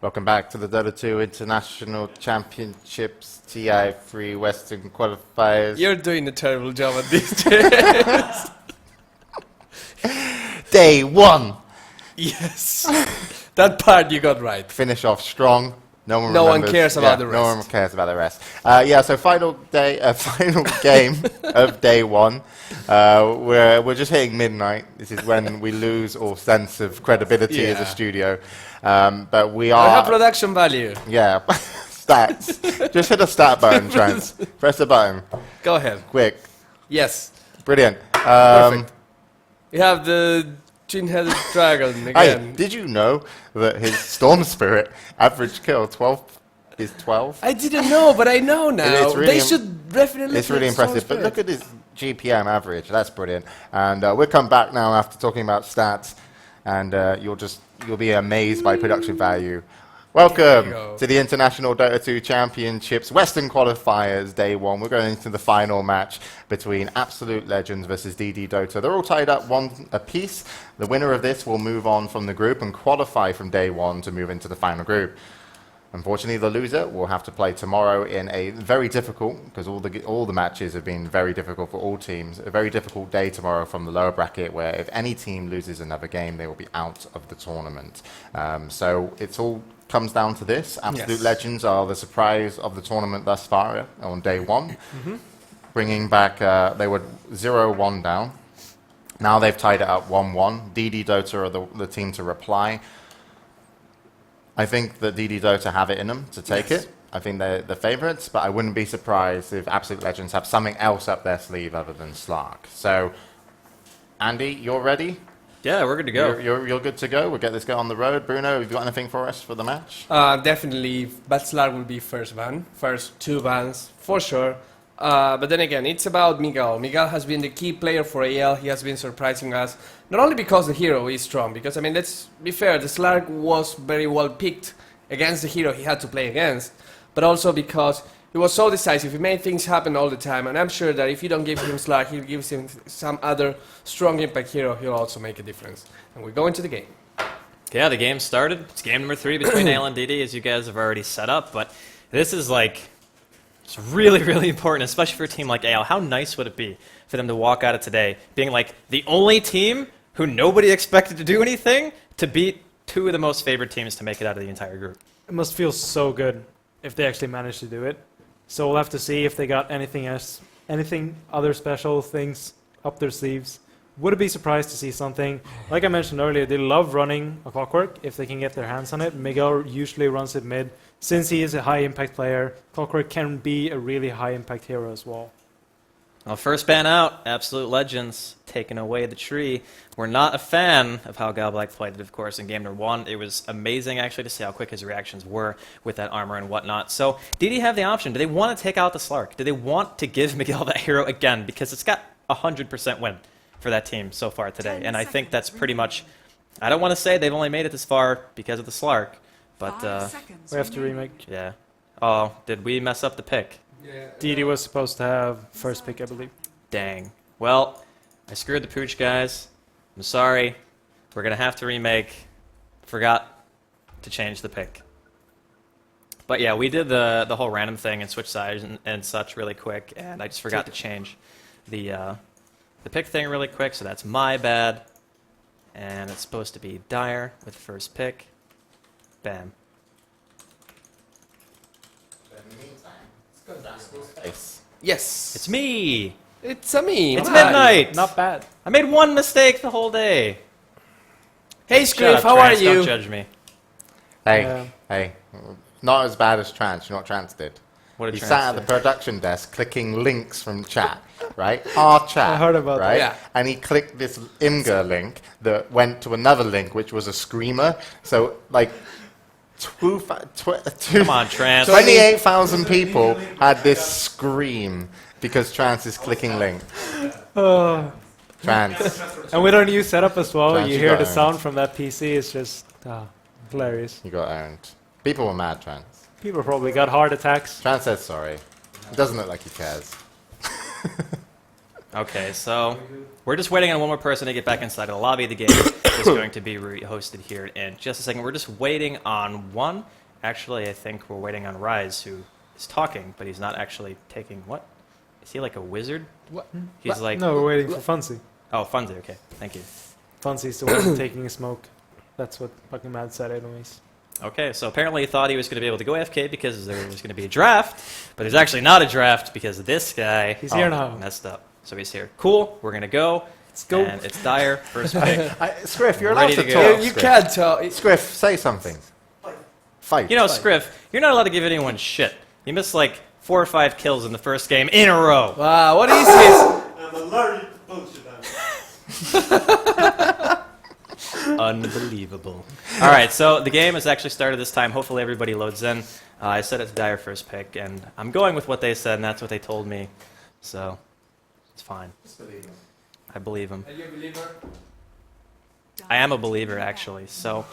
Welcome back to the Dota 2 International Championships TI3 Western Qualifiers. You're doing a terrible job at this. James. Day 1! Yes. That part you got right. Finish off strong. No one cares about the rest. No one cares about the rest. So final game of day 1. We're just hitting midnight. This is when we lose all sense of credibility as a studio. But we are... I have production value. Yeah. Stats. Just hit a stat button, Trent. Press the button. Go ahead. Quick. Yes. Brilliant. Perfect. We have the chin-headed dragon again. Hey, did you know that his Storm Spirit average kill is 12? I didn't know, but I know now. Really they should definitely. It's really impressive. But look at his GPM average. That's brilliant. And we'll come back now after talking about stats, and you'll be amazed by production value. Welcome to the International Dota 2 Championships Western Qualifiers Day 1. We're going into the final match between Absolute Legends versus DD Dota. They're all tied up 1 apiece. The winner of this will move on from the group and qualify from Day 1 to move into the final group. Unfortunately, the loser will have to play tomorrow in a very difficult, because all the matches have been very difficult for all teams, a very difficult day tomorrow from the lower bracket, where if any team loses another game, they will be out of the tournament. So it's all comes down to this. Absolute Legends are the surprise of the tournament thus far on day 1. Bringing back, they were 0-1 down. Now they've tied it up 1-1. DD Dota are the team to reply. I think that DD Dota have it in them to take it. I think they're the favorites, but I wouldn't be surprised if Absolute Legends have something else up their sleeve other than Slark. So, Andy, you're ready? Yeah, we're good to go. You're good to go. We'll get this guy on the road. Bruno, have you got anything for us for the match? Definitely, Batslar will be first ban. First 2 bans, for sure. But then again, it's about Miguel. Miguel has been the key player for AL. He has been surprising us. Not only because the hero is strong, because, I mean, let's be fair, the Slark was very well picked against the hero he had to play against, but also because he was so decisive. He made things happen all the time, and I'm sure that if you don't give him Slark, he'll give him some other strong impact hero. He'll also make a difference. And we go into the game. Yeah, the game started. It's game number 3 between AL and DD, as you guys have already set up, but this is like... It's really, really important, especially for a team like AL. How nice would it be for them to walk out of today being like the only team who nobody expected to do anything to beat 2 of the most favored teams to make it out of the entire group? It must feel so good if they actually managed to do it. So we'll have to see if they got anything else, anything other special things up their sleeves. Wouldn't be surprised to see something. Like I mentioned earlier, they love running a Clockwork if they can get their hands on it. Miguel usually runs it mid. Since he is a high-impact player, Clockwork can be a really high-impact hero as well. Well, first ban out, Absolute Legends taking away the tree. We're not a fan of how Galblack played it, of course, in game number 1. It was amazing, actually, to see how quick his reactions were with that armor and whatnot. So, did he have the option? Do they want to take out the Slark? Do they want to give Miguel that hero again? Because it's got 100% win for that team so far today. And I think that's pretty much... I don't want to say they've only made it this far because of the Slark, but... we have to remake. Yeah. Oh, did we mess up the pick? Yeah. DD was supposed to have first pick, I believe. Dang. Well, I screwed the pooch, guys. I'm sorry. We're going to have to remake. Forgot to change the pick. But yeah, we did the whole random thing and switch sides and such really quick, and I just forgot to change the pick thing really quick, so that's my bad. And it's supposed to be Dire with the first pick. Bam. Yes. It's me! It's a me. It's midnight! Not bad. I made 1 mistake the whole day. Hey, Shut Screef, up, how are Trance, you? Don't judge me. Hey. Not as bad as Trance. You know what Trance did? What did He Trance sat at do? the production desk clicking links from chat, right? Our chat. I heard about right? that. Yeah. And he clicked this Imgur link that went to another link, which was a screamer. So, like, Come on, Trance. 28,000 people had this scream because Trance is clicking link. Trance. And with our new setup as well, Trance, you you hear got the owned. sound from that PC. It's just hilarious. You got owned. People were mad, Trance. People probably got heart attacks. Trance said sorry. It doesn't look like he cares. Okay, so we're just waiting on one more person to get back inside of the lobby of the game. is going to be hosted here in just a second. We're just waiting on one. Actually, I think we're waiting on Rise, who is talking, but he's not actually taking what? Is he like a wizard? What? He's like... No, we're waiting for Funzy. Oh, Funzy, okay. Thank you. Funzy's the one taking a smoke. That's what fucking Mad said anyways. Okay, so apparently he thought he was going to be able to go AFK because there was going to be a draft, but there's actually not a draft because this guy He's here now. messed up. So he's here. Cool, we're going to go. Let's go. And it's Dire, first pick. Scriff, you're allowed Ready to to talk. go. You Scriff. can't tell. Scriff, say something. Fight. You know, Scriff, you're not allowed to give anyone shit. You missed like 4 or 5 kills in the first game in a row. Wow, what is this? I'm allergic to bullshit. Unbelievable. All right, so the game has actually started this time. Hopefully everybody loads in. I set it to Dire first pick, and I'm going with what they said, and that's what they told me. So it's fine. I believe them. Are you a believer? I am a believer, actually. So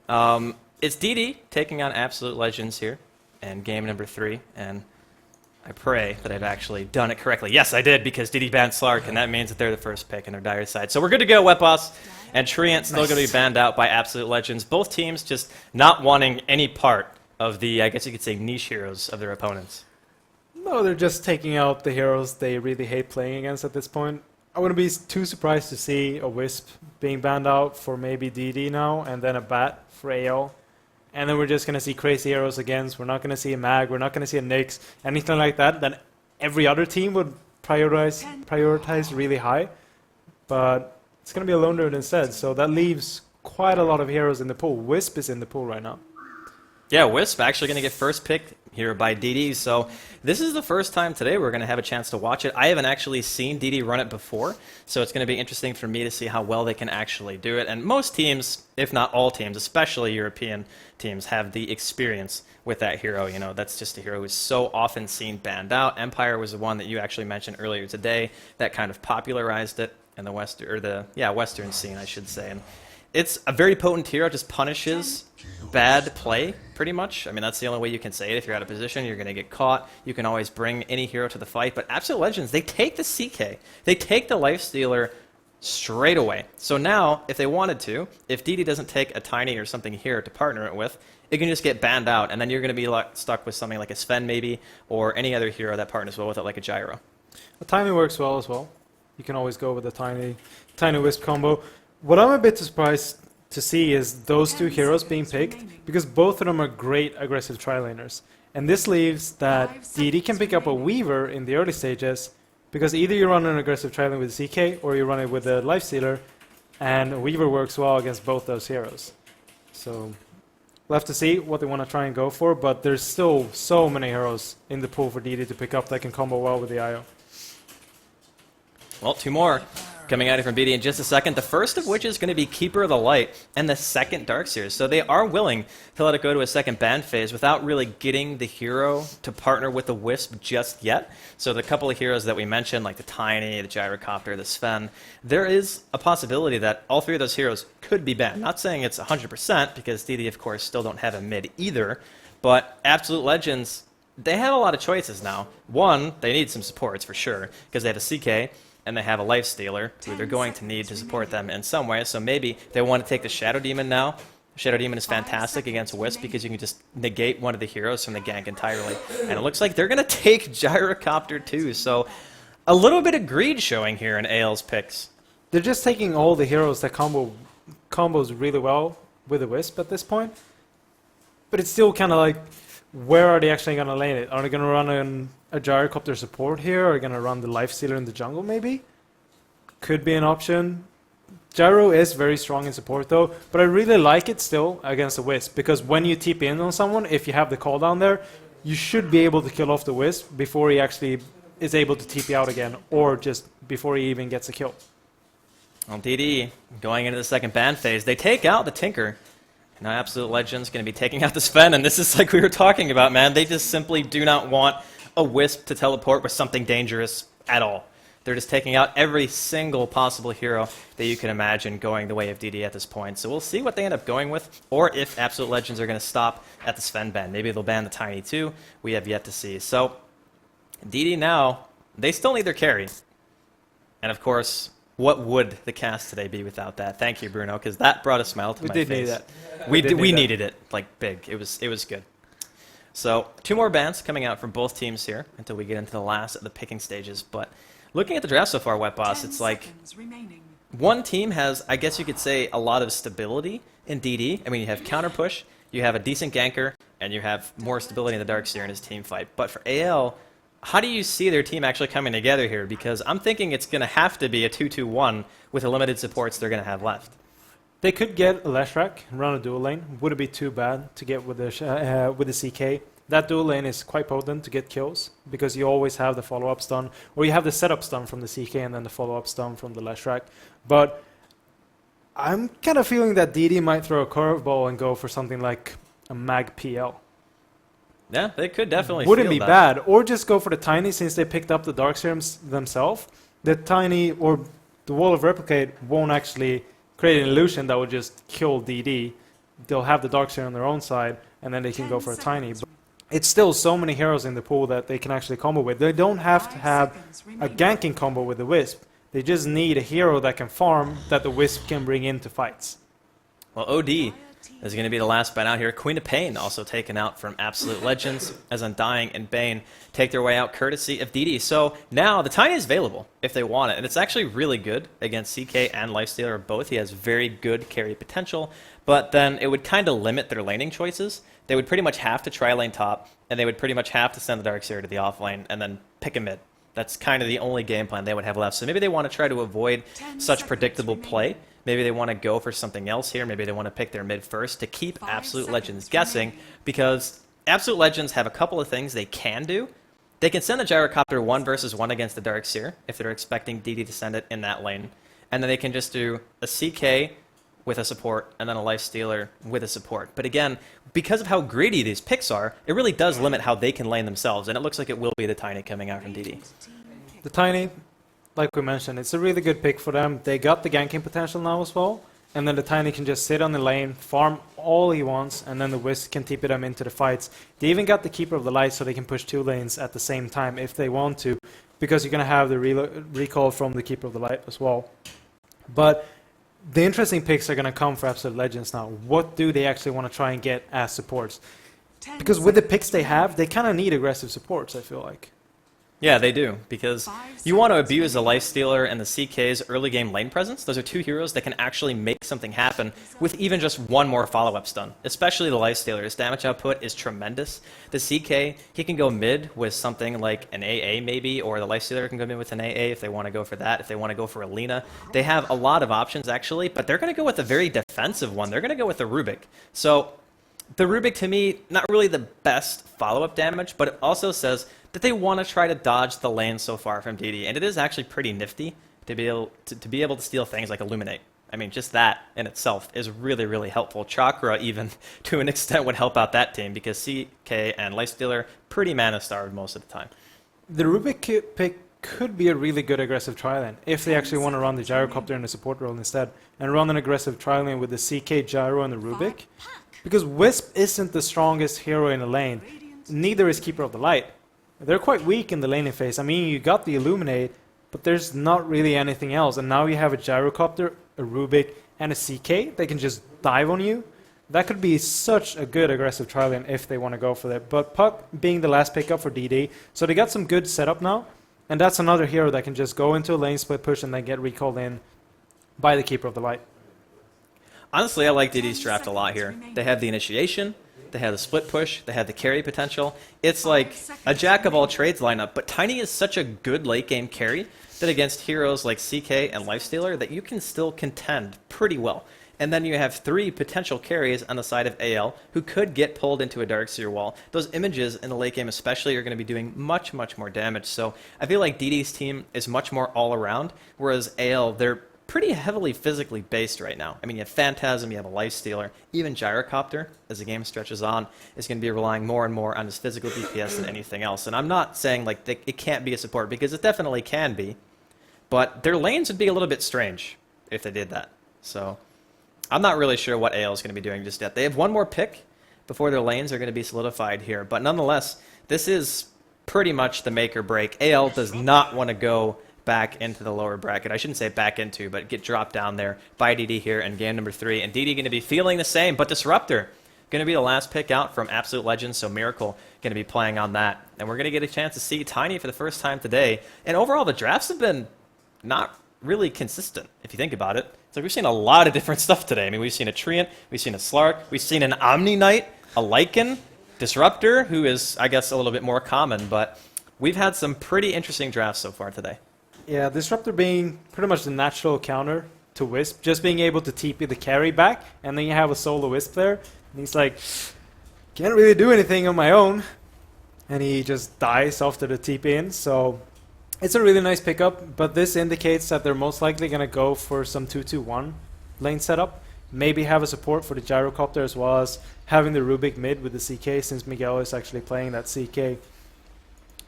it's DD taking on Absolute Legends here in game number 3, and I pray that I've actually done it correctly. Yes, I did, because DD banned Slark, and that means that they're the first pick in their Dire side. So we're good to go, Wet Boss. And Treant still going to be banned out by Absolute Legends. Both teams just not wanting any part of the, I guess you could say, niche heroes of their opponents. No, they're just taking out the heroes they really hate playing against at this point. I wouldn't be too surprised to see a Wisp being banned out for maybe DD now, and then a Bat for AL. And then we're just going to see crazy heroes against. We're not going to see a Mag. We're not going to see a Nyx. Anything like that. Then every other team would prioritize really high. But it's going to be a Lone Druid instead. So that leaves quite a lot of heroes in the pool. Wisp is in the pool right now. Yeah, Wisp actually going to get first pick here by DD. So this is the first time today we're going to have a chance to watch it. I haven't actually seen DD run it before, so it's going to be interesting for me to see how well they can actually do it. And most teams, if not all teams, especially European teams, have the experience with that hero. You know, that's just a hero who's so often seen banned out. Empire was the one that you actually mentioned earlier today that kind of popularized it in the Western scene, I should say. And it's a very potent hero, just punishes bad play, pretty much. I mean, that's the only way you can say it. If you're out of position, you're going to get caught. You can always bring any hero to the fight. But Absolute Legends, they take the CK. They take the Lifestealer straight away. So now, if they wanted to, if DD doesn't take a Tiny or something here to partner it with, it can just get banned out, and then you're going to be stuck with something like a Sven, maybe, or any other hero that partners well with it, like a Gyro. The Tiny works well as well. You can always go with a Tiny Wisp combo. What I'm a bit surprised to see is those two heroes being picked, because both of them are great aggressive tri-laners. And this leaves that DD can pick up a Weaver in the early stages, because either you run an aggressive tri-lane with CK, or you run it with a Lifestealer, and Weaver works well against both those heroes. So we'll have to see what they want to try and go for, but there's still so many heroes in the pool for DD to pick up that can combo well with the IO. Well, 2 more coming out here from BD in just a second. The first of which is going to be Keeper of the Light and the second Darkseer. So they are willing to let it go to a second ban phase without really getting the hero to partner with the Wisp just yet. So the couple of heroes that we mentioned, like the Tiny, the Gyrocopter, the Sven, there is a possibility that all 3 of those heroes could be banned. Not saying it's 100%, because DD, of course, still don't have a mid either, but Absolute Legends, they have a lot of choices now. One, they need some supports for sure, because they have a CK, and they have a Lifestealer who they're going to need to support them in some way. So maybe they want to take the Shadow Demon now. Shadow Demon is fantastic against Wisp because you can just negate one of the heroes from the gank entirely. And it looks like they're going to take Gyrocopter too. So a little bit of greed showing here in AL's picks. They're just taking all the heroes that combos really well with the Wisp at this point. But it's still kind of like, where are they actually going to lane it? Are they going to run a Gyrocopter support here? Are they going to run the Lifestealer in the jungle maybe? Could be an option. Gyro is very strong in support though, but I really like it still against the Wisp, because when you TP in on someone, if you have the cooldown there, you should be able to kill off the Wisp before he actually is able to TP out again, or just before he even gets a kill. Well, DD going into the second ban phase, they take out the Tinker. Now Absolute Legends going to be taking out the Sven, and this is like we were talking about, man. They just simply do not want a Wisp to teleport with something dangerous at all. They're just taking out every single possible hero that you can imagine going the way of DD at this point. So we'll see what they end up going with, or if Absolute Legends are going to stop at the Sven ban. Maybe they'll ban the Tiny too. We have yet to see. So DD now, they still need their carry. And of course, What would the cast today be without that? Thank you, Bruno, because that brought a smile to We my did face. need that. We needed it like big. It was good. So 2 more bans coming out from both teams here until we get into the last of the picking stages. But looking at the draft so far, Wet Boss, it's like one team has, I guess you could say, a lot of stability in DD. I mean, you have counter push, you have a decent ganker, and you have more stability in the Darkseer in his team fight. But for AL, how do you see their team actually coming together here? Because I'm thinking it's going to have to be a 2-2-1 with the limited supports they're going to have left. They could get a Leshrac and run a dual lane. Wouldn't be too bad to get with the CK. That dual lane is quite potent to get kills because you always have the follow-up stun, or you have the setup stun from the CK and then the follow-up stun from the Leshrac. But I'm kind of feeling that DD might throw a curveball and go for something like a Mag PL. Yeah, they could definitely Wouldn't feel be that. bad. Or just go for the Tiny since they picked up the Darkseer themselves. The Tiny or the Wall of Replicate won't actually create an illusion that would just kill DD. They'll have the Darkseer on their own side and then they can go for a Tiny. But it's still so many heroes in the pool that they can actually combo with. They don't have to have a ganking combo with the Wisp. They just need a hero that can farm that the Wisp can bring into fights. Well, OD is going to be the last ban out here. Queen of Pain also taken out from Absolute Legends, as Undying and Bane take their way out courtesy of DD. So now the Tiny is available if they want it, and it's actually really good against CK and Lifestealer both. He has very good carry potential, but then it would kind of limit their laning choices. They would pretty much have to try lane top, and they would pretty much have to send the Darkseer to the off lane and then pick a mid. That's kind of the only game plan they would have left. So maybe they want to try to avoid such predictable play. Maybe they want to go for something else here. Maybe they want to pick their mid first to keep Absolute Legends guessing, because Absolute Legends have a couple of things they can do. They can send the Gyrocopter 1 versus 1 against the Darkseer if they're expecting DD to send it in that lane. And then they can just do a CK with a support and then a Lifestealer with a support. But again, because of how greedy these picks are, it really does limit how they can lane themselves, and it looks like it will be the Tiny coming out from DD. The Tiny, like we mentioned, it's a really good pick for them. They got the ganking potential now as well, and then the Tiny can just sit on the lane, farm all he wants, and then the Wisp can TP them into the fights. They even got the Keeper of the Light so they can push 2 lanes at the same time if they want to, because you're going to have the recall from the Keeper of the Light as well. But the interesting picks are going to come for Absolute Legends now. What do they actually want to try and get as supports? Because with the picks they have, they kind of need aggressive supports, I feel like. Yeah, they do, because you want to abuse the Lifestealer and the CK's early game lane presence. Those are 2 heroes that can actually make something happen with even just 1 more follow-up stun, especially the Lifestealer. His damage output is tremendous. The CK, he can go mid with something like an AA maybe, or the Lifestealer can go mid with an AA if they want to go for that, if they want to go for Alina. They have a lot of options actually, but they're going to go with a very defensive one. They're going to go with the Rubik. So the Rubik, to me, not really the best follow-up damage, but it also says that they want to try to dodge the lane so far from DD, and it is actually pretty nifty to be able to steal things like Illuminate. I mean, just that in itself is really, really helpful. Chakra, even, to an extent, would help out that team, because CK and Lifestealer pretty mana-starved most of the time. The Rubik pick could be a really good aggressive tri-lane if they actually want to run the Gyrocopter in the support role instead, and run an aggressive tri-lane with the CK Gyro and the Rubik. Because Wisp isn't the strongest hero in the lane, neither is Keeper of the Light. They're quite weak in the laning phase. I mean, you got the Illuminate, but there's not really anything else. And now you have a Gyrocopter, a Rubik, and a CK. They can just dive on you. That could be such a good aggressive tri-lane if they want to go for that. But Puck being the last pickup for DD, so they got some good setup now. And that's another hero that can just go into a lane split push and then get recalled in by the Keeper of the Light. Honestly, I like DD's draft a lot here. They have the initiation, they have the split push, they have the carry potential. It's like a jack-of-all-trades lineup, but Tiny is such a good late-game carry that against heroes like CK and Lifestealer that you can still contend pretty well. And then you have 3 potential carries on the side of AL who could get pulled into a Darkseer wall. Those images in the late game especially are going to be doing much, much more damage. So I feel like DD's team is much more all-around, whereas AL, they're pretty heavily physically based right now. I mean, you have Phantasm, you have a Lifestealer, even Gyrocopter, as the game stretches on, is going to be relying more and more on his physical DPS than anything else. And I'm not saying like it can't be a support, because it definitely can be, but their lanes would be a little bit strange if they did that. So I'm not really sure what AL is going to be doing just yet. They have 1 more pick before their lanes are going to be solidified here, but nonetheless, this is pretty much the make or break. AL does not want to go back into the lower bracket. I shouldn't say back into, but get dropped down there by DD here in game number 3. And DD going to be feeling the same, but Disruptor going to be the last pick out from Absolute Legends, so Miracle going to be playing on that. And we're going to get a chance to see Tiny for the first time today. And overall, the drafts have been not really consistent, if you think about it. It's like we've seen a lot of different stuff today. I mean, we've seen a Treant, we've seen a Slark, we've seen an Omni Knight, a Lycan, Disruptor, who is, I guess, a little bit more common, but we've had some pretty interesting drafts so far today. Yeah, Disruptor being pretty much the natural counter to Wisp, just being able to TP the carry back, and then you have a solo Wisp there, and he's like, can't really do anything on my own, and he just dies after the TP in, so it's a really nice pickup, but this indicates that they're most likely going to go for some 2-2-1 lane setup, maybe have a support for the Gyrocopter as well as having the Rubik mid with the CK, since Miguel is actually playing that CK.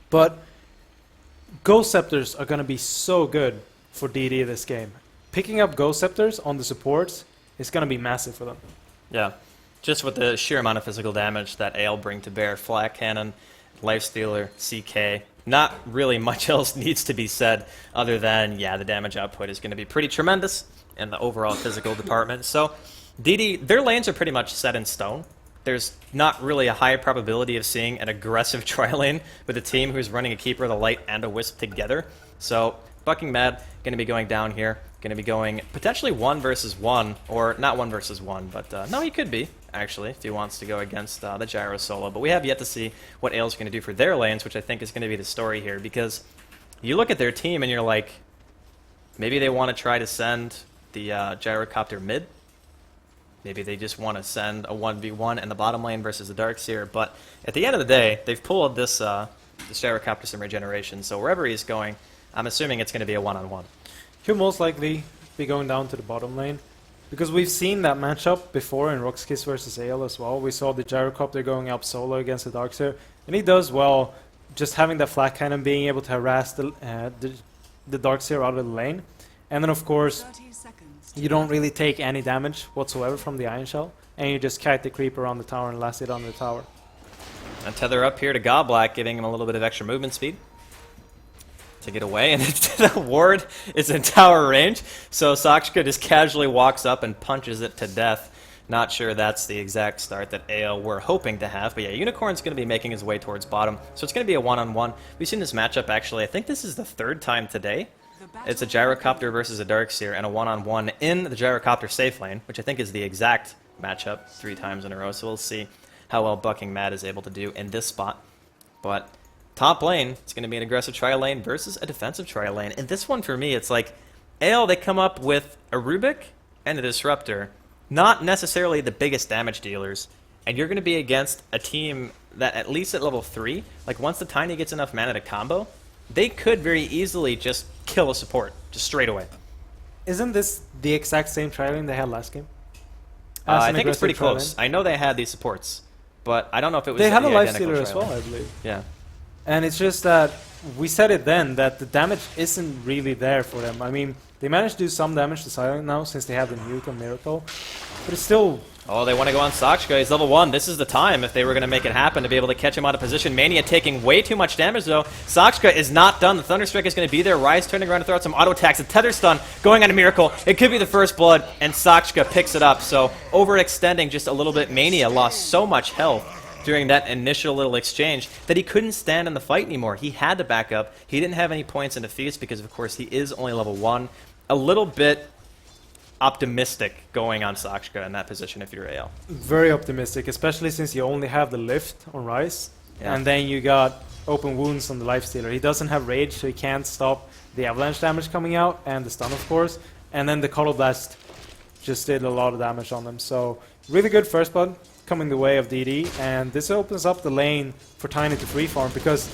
But Ghost Scepters are going to be so good for DD this game. Picking up Ghost Scepters on the supports is going to be massive for them. Yeah, just with the sheer amount of physical damage that AL bring to bear, Flat Cannon, Lifestealer, CK, not really much else needs to be said other than, yeah, the damage output is going to be pretty tremendous in the overall physical department. So DD, their lanes are pretty much set in stone. There's not really a high probability of seeing an aggressive tri-lane with a team who's running a Keeper, the Light, and a Wisp together. So Bucking Mad going to be going down here, going to be going potentially 1 versus 1, or not 1 versus 1, but no, he could be, actually, if he wants to go against the Gyro solo. But we have yet to see what AL's going to do for their lanes, which I think is going to be the story here, because you look at their team and you're like, maybe they want to try to send the Gyrocopter mid. Maybe they just want to send a 1v1 in the bottom lane versus the Darkseer. But at the end of the day, they've pulled this Gyrocopter some regeneration. So wherever he's going, I'm assuming it's going to be a one-on-one. He'll most likely be going down to the bottom lane, because we've seen that matchup before in Roxkiss versus Ale as well. We saw the Gyrocopter going up solo against the Darkseer, and he does well just having that flat cannon, being able to harass the Darkseer out of the lane. And then, of course, you don't really take any damage whatsoever from the Iron Shell, and you just kite the creep around the tower and last it on the tower. And tether up here to Godblack, giving him a little bit of extra movement speed to get away, and the ward is in tower range, so Sakshka just casually walks up and punches it to death. Not sure that's the exact start that AO were hoping to have, but yeah, Unicorn's going to be making his way towards bottom, so it's going to be a one-on-one. We've seen this matchup, actually, I think this is the 3rd time today. It's a Gyrocopter versus a Darkseer and a one-on-one in the Gyrocopter safe lane, which I think is the exact matchup 3 times in a row, so we'll see how well Bucking Mad is able to do in this spot. But top lane, it's going to be an aggressive tri-lane versus a defensive tri-lane. And this one, for me, it's like, Ale, they come up with a Rubik and a Disruptor, not necessarily the biggest damage dealers, and you're going to be against a team that, at least at level 3, like once the Tiny gets enough mana to combo, they could very easily just kill a support, just straight away. Isn't this the exact same tri-lane they had last game? I think it's pretty close. I know they had these supports, but I don't know if it was They had a the identical Lifestealer as well, tri-lane. I believe. Yeah. And it's just that we said it then that the damage isn't really there for them. I mean, they managed to do some damage to Silent now since they have the nuke on Miracle, but it's still... Oh, they want to go on Sakshka. He's level 1. This is the time if they were going to make it happen to be able to catch him out of position. Mania taking way too much damage, though. Sakshka is not done. The Thunderstrike is going to be there. Rise turning around to throw out some auto attacks. A Tether Stun going on a Miracle. It could be the first blood, and Sakshka picks it up. So overextending just a little bit. Mania lost so much health during that initial little exchange that he couldn't stand in the fight anymore. He had to back up. He didn't have any points in defeats because, of course, he is only level 1. A little bit optimistic going on Sakshka in that position if you're AL. Very optimistic, especially since you only have the lift on Rise, Yeah. and then you got open wounds on the Lifestealer. He doesn't have rage, so he can't stop the avalanche damage coming out, and the stun, of course, and then the Cuddle Blast just did a lot of damage on them. So really good first blood coming the way of DD, and this opens up the lane for Tiny to free farm, because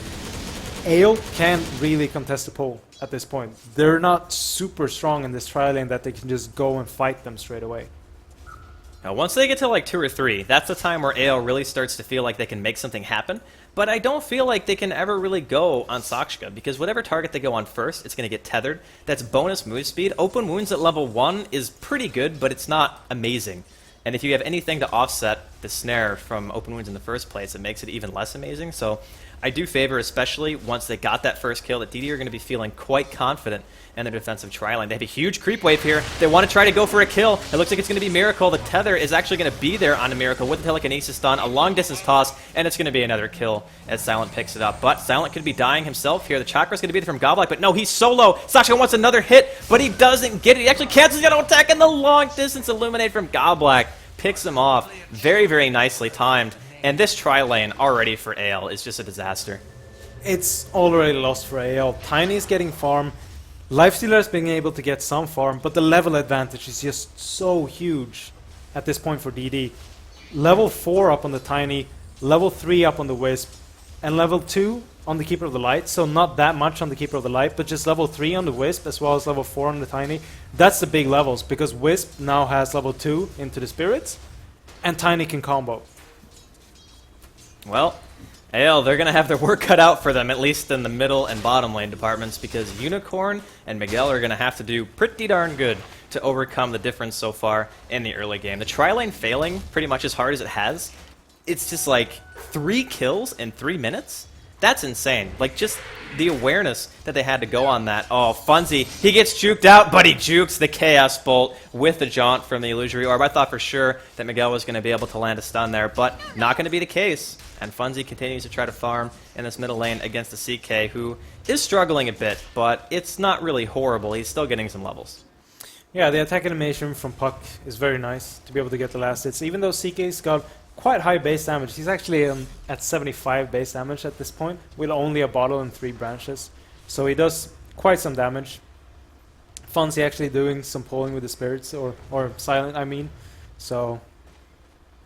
Ale can't really contest the pole at this point. They're not super strong in this tri lane that they can just go and fight them straight away. Now, once they get to like 2 or 3, that's the time where AL really starts to feel like they can make something happen. But I don't feel like they can ever really go on Sakshka, because whatever target they go on first, it's going to get tethered. That's bonus move speed. Open wounds at level 1 is pretty good, but it's not amazing. And if you have anything to offset the snare from open wounds in the first place, it makes it even less amazing. So I do favor, especially once they got that first kill, that DD are going to be feeling quite confident in their defensive tri-lane. They have a huge creep wave here. They want to try to go for a kill. It looks like it's going to be Miracle. The tether is actually going to be there on a Miracle with the telekinesis stun, a long distance toss, and it's going to be another kill as Silent picks it up. But Silent could be dying himself here. The Chakra's going to be there from Goblik, but no, he's solo. Sasha wants another hit, but he doesn't get it. He actually cancels the auto attack, and the long distance Illuminate from Goblik picks him off. Very, very nicely timed. And this tri-lane already for AL is just a disaster. It's already lost for AL. Tiny is getting farm. Lifestealer is being able to get some farm, but the level advantage is just so huge at this point for DD. Level 4 up on the Tiny, level 3 up on the Wisp, and level 2 on the Keeper of the Light. So not that much on the Keeper of the Light, but just level 3 on the Wisp as well as level 4 on the Tiny. That's the big levels, because Wisp now has level 2 into the Spirits, and Tiny can combo. Well, AL, they're going to have their work cut out for them, at least in the middle and bottom lane departments, because Unicorn and Miguel are going to have to do pretty darn good to overcome the difference so far in the early game. The tri-lane failing pretty much as hard as it has, it's just like 3 kills in 3 minutes? That's insane. Like, just the awareness that they had to go on that. Oh, Funzy, he gets juked out, but he jukes the Chaos Bolt with the jaunt from the Illusory Orb. I thought for sure that Miguel was going to be able to land a stun there, but not going to be the case. And Funzy continues to try to farm in this middle lane against the CK, who is struggling a bit, but it's not really horrible. He's still getting some levels. Yeah, the attack animation from Puck is very nice to be able to get the last hits. Even though CK's got quite high base damage, he's actually at 75 base damage at this point, with only a bottle and 3 branches. So he does quite some damage. Funzy actually doing some pulling with the Spirits, or Silent, I mean. So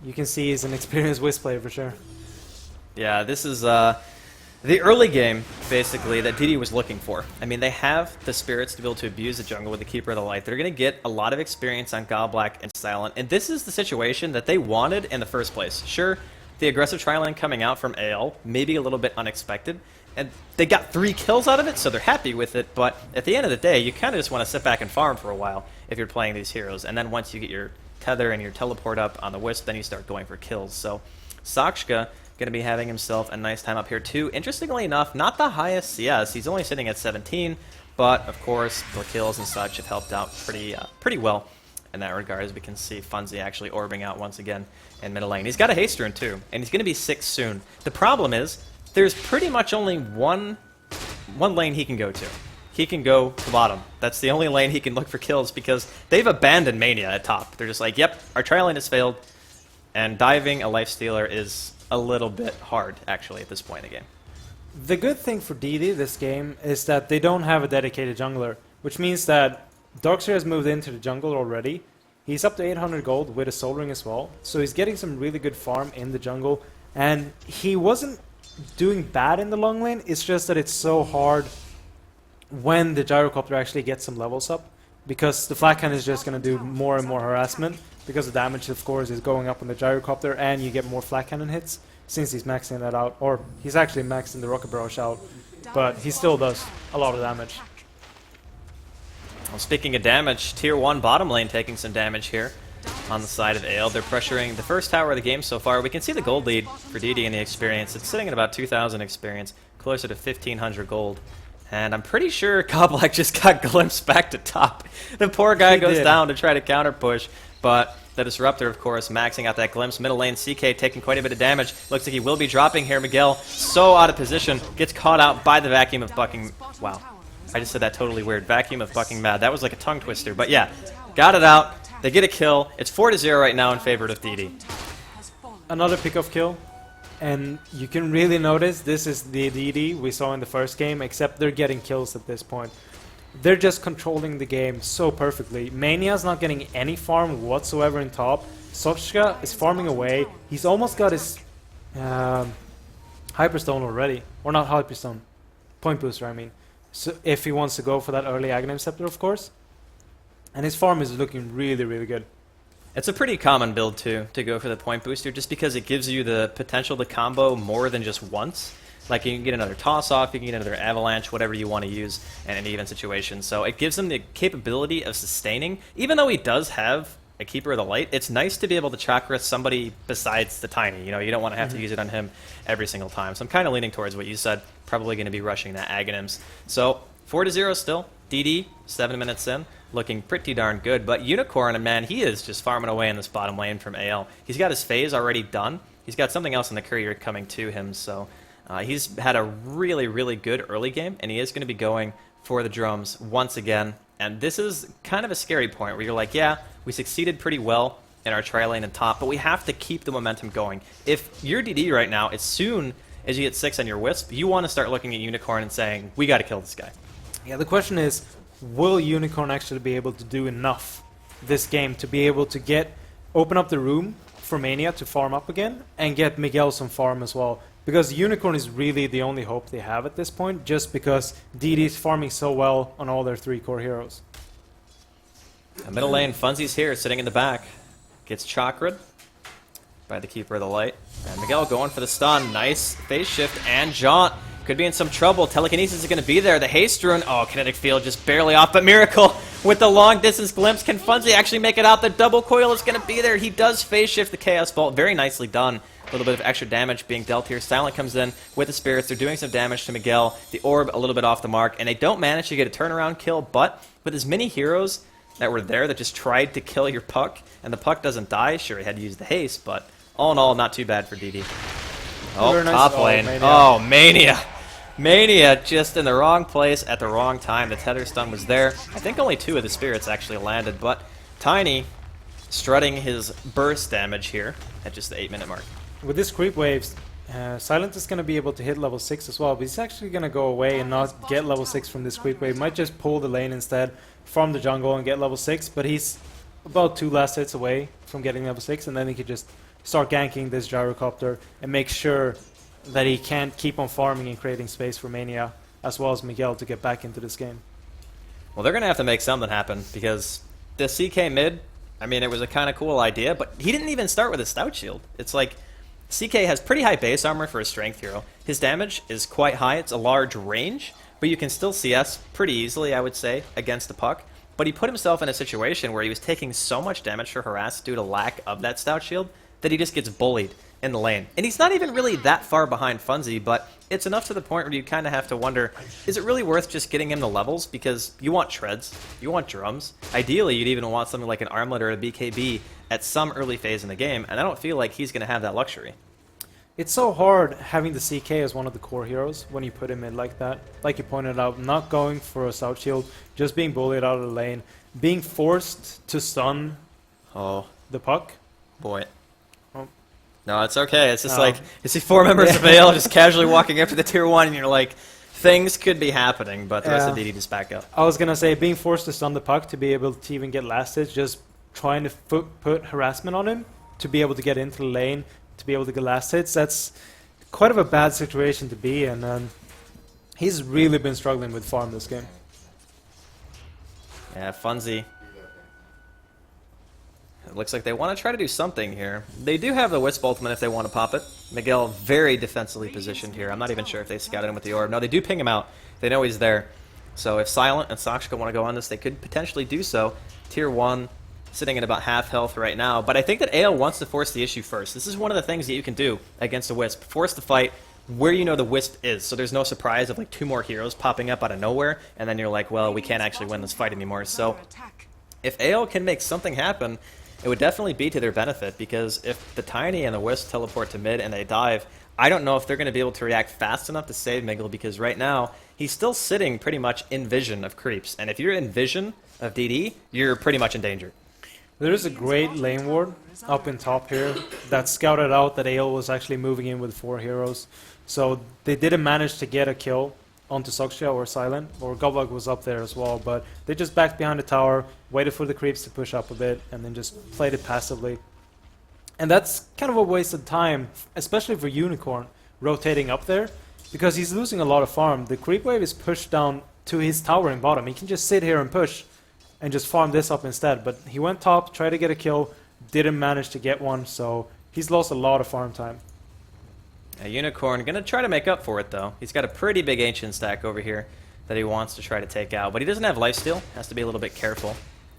you can see he's an experienced Wisp player for sure. Yeah, this is the early game, basically, that DD was looking for. I mean, they have the Spirits to be able to abuse the jungle with the Keeper of the Light. They're going to get a lot of experience on Goblik and Silent, and this is the situation that they wanted in the first place. Sure, the aggressive tri-lane coming out from AL, maybe a little bit unexpected, and they got 3 kills out of it, so they're happy with it, but at the end of the day, you kind of just want to sit back and farm for a while if you're playing these heroes, and then once you get your tether and your teleport up on the Wisp, then you start going for kills. So, Sakshka going to be having himself a nice time up here too. Interestingly enough, not the highest CS. He's only sitting at 17, but of course the kills and such have helped out pretty well in that regard, as we can see Funzy actually orbing out once again in middle lane. He's got a haste rune too, and he's going to be 6 soon. The problem is there's pretty much only one lane he can go to. He can go to bottom. That's the only lane he can look for kills, because they've abandoned Mania at top. They're just like, yep, our tri-lane has failed, and diving a lifestealer is a little bit hard, actually, at this point in the game. The good thing for DD this game is that they don't have a dedicated jungler, which means that Darkseer has moved into the jungle already. He's up to 800 gold with a Soul Ring as well, so he's getting some really good farm in the jungle, and he wasn't doing bad in the long lane. It's just that it's so hard when the Gyrocopter actually gets some levels up, because the Flat Cannon is just going to do more and more harassment, because the damage, of course, is going up on the Gyrocopter, and you get more Flat Cannon hits, since he's maxing that out. Or, he's actually maxing the Rocket Barrage out, but he still does a lot of damage. Well, speaking of damage, Tier 1 bottom lane taking some damage here on the side of AL. They're pressuring the first tower of the game so far. We can see the gold lead for DD in the experience. It's sitting at about 2,000 experience, closer to 1,500 gold. And I'm pretty sure Goblik just got glimpsed back to top. The poor guy goes down to try to counter push, but the Disruptor, of course, maxing out that glimpse. Middle lane, CK taking quite a bit of damage. Looks like he will be dropping here. Miguel, so out of position, gets caught out by the vacuum of bucking. Wow, I just said that totally weird. Vacuum of bucking mad. That was like a tongue twister, but yeah, got it out. They get a kill. It's 4-0 right now in favor of DD. Another pick-off kill. And you can really notice this is the DD we saw in the first game, except they're getting kills at this point. They're just controlling the game so perfectly. Mania's not getting any farm whatsoever in top. Sochka is farming away. He's almost got his Hyperstone already. Or not Hyperstone. Point Booster, I mean. So if he wants to go for that early Aghanim Scepter, of course. And his farm is looking really, really good. It's a pretty common build, too, to go for the point booster, just because it gives you the potential to combo more than just once. Like, you can get another toss-off, you can get another avalanche, whatever you want to use in an even situation. So it gives him the capability of sustaining, even though he does have a Keeper of the Light, it's nice to be able to chakra somebody besides the Tiny. You know, you don't want to have to use it on him every single time. So I'm kind of leaning towards what you said, probably going to be rushing that Aghanims. So 4-0 still. DD, 7 minutes in, looking pretty darn good. But Unicorn, man, he is just farming away in this bottom lane from AL. He's got his phase already done. He's got something else in the courier coming to him. So he's had a really, really good early game, and he is going to be going for the drums once again. And this is kind of a scary point where you're like, yeah, we succeeded pretty well in our tri-lane and top, but we have to keep the momentum going. If you're DD right now, as soon as you get 6 on your Wisp, you want to start looking at Unicorn and saying, we got to kill this guy. Yeah, the question is, will Unicorn actually be able to do enough this game to be able to open up the room for Mania to farm up again and get Miguel some farm as well? Because Unicorn is really the only hope they have at this point, just because DD is farming so well on all their 3 core heroes. The middle lane, Funzy's here, sitting in the back. Gets chakra'd by the Keeper of the Light. And Miguel going for the stun. Nice phase shift and jaunt. Could be in some trouble. Telekinesis is going to be there. The haste rune. Oh, kinetic field just barely off. But Miracle with the long distance glimpse. Can Funzy actually make it out? The double coil is going to be there. He does phase shift the Chaos Bolt. Very nicely done. A little bit of extra damage being dealt here. Silent comes in with the spirits. They're doing some damage to Miguel. The orb a little bit off the mark. And they don't manage to get a turnaround kill. But with as many heroes that were there that just tried to kill your puck, and the puck doesn't die, sure, he had to use the haste, but all in all, not too bad for DD. Oh, Very nice. top lane. Mania. Oh, Mania. Mania just in the wrong place at the wrong time. The tether stun was there. I think only 2 of the spirits actually landed, but Tiny strutting his burst damage here at just the 8-minute mark. With this creep waves, Silent is going to be able to hit level 6 as well, but he's actually going to go away and not get level 6 from this creep wave. Might just pull the lane instead, farm the jungle and get level 6, but he's about 2 last hits away from getting level 6, and then he could just start ganking this gyrocopter and make sure that he can't keep on farming and creating space for Mania, as well as Miguel, to get back into this game. Well, they're going to have to make something happen, because the CK mid, I mean, it was a kind of cool idea, but he didn't even start with a stout shield. It's like, CK has pretty high base armor for a strength hero. His damage is quite high. It's a large range, but you can still CS pretty easily, I would say, against the puck. But he put himself in a situation where he was taking so much damage for harass due to lack of that stout shield that he just gets bullied in the lane. And he's not even really that far behind Funzy, but it's enough to the point where you kind of have to wonder, is it really worth just getting him the levels? Because you want treads, you want drums. Ideally, you'd even want something like an armlet or a BKB at some early phase in the game, and I don't feel like he's going to have that luxury. It's so hard having the CK as one of the core heroes when you put him in like that. Like you pointed out, not going for a stout shield, just being bullied out of the lane, being forced to stun the puck. Boy. Oh. No, it's okay. It's just like, you see 4 members of AL just casually walking after the tier 1, and you're like, things could be happening, but the rest of DD just back up. I was going to say, being forced to stun the puck to be able to even get last hits, just trying to put harassment on him to be able to get into the lane, to be able to get last hits, that's quite of a bad situation to be in, and he's really been struggling with farm this game. Yeah, Funzy. It looks like they want to try to do something here. They do have the Wisp ultimate if they want to pop it. Miguel very defensively positioned here. I'm not even sure if they scouted him with the orb. No, they do ping him out. They know he's there. So if Silent and Sakshka want to go on this, they could potentially do so. Tier 1, sitting at about half health right now. But I think that AL wants to force the issue first. This is one of the things that you can do against a Wisp. Force the fight where you know the Wisp is. So there's no surprise of like 2 more heroes popping up out of nowhere. And then you're like, well, we can't actually win this fight anymore. So if AL can make something happen, it would definitely be to their benefit, because if the Tiny and the Wisp teleport to mid and they dive, I don't know if they're going to be able to react fast enough to save Miguel, because right now he's still sitting pretty much in vision of creeps. And if you're in vision of DD, you're pretty much in danger. There is a great lane ward up in top here that scouted out that AL was actually moving in with 4 heroes. So they didn't manage to get a kill onto Soxia or Silent, or Goblog was up there as well, but they just backed behind the tower, waited for the creeps to push up a bit, and then just played it passively. And that's kind of a waste of time, especially for Unicorn, rotating up there, because he's losing a lot of farm. The creep wave is pushed down to his tower in bottom. He can just sit here and push and just farm this up instead, but he went top, tried to get a kill, didn't manage to get one, so he's lost a lot of farm time. A Unicorn going to try to make up for it, though. He's got a pretty big Ancient stack over here that he wants to try to take out, but he doesn't have lifesteal. Has to be a little bit careful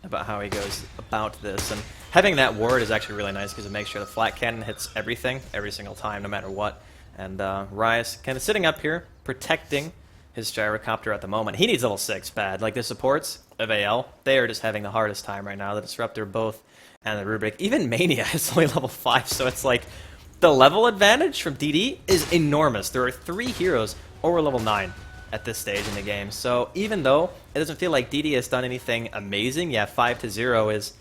about how he goes about this. And having that ward is actually really nice because it makes sure the flat cannon hits everything, every single time, no matter what. And Ryas kind of sitting up here, protecting his gyrocopter at the moment. He needs level 6 bad. Like the supports of AL, they are just having the hardest time right now. The Disruptor both, and the Rubik. Even Mania is only level 5, so it's like the level advantage from DD is enormous. There are 3 heroes over level 9 at this stage in the game. So even though it doesn't feel like DD has done anything amazing, yeah, 5-0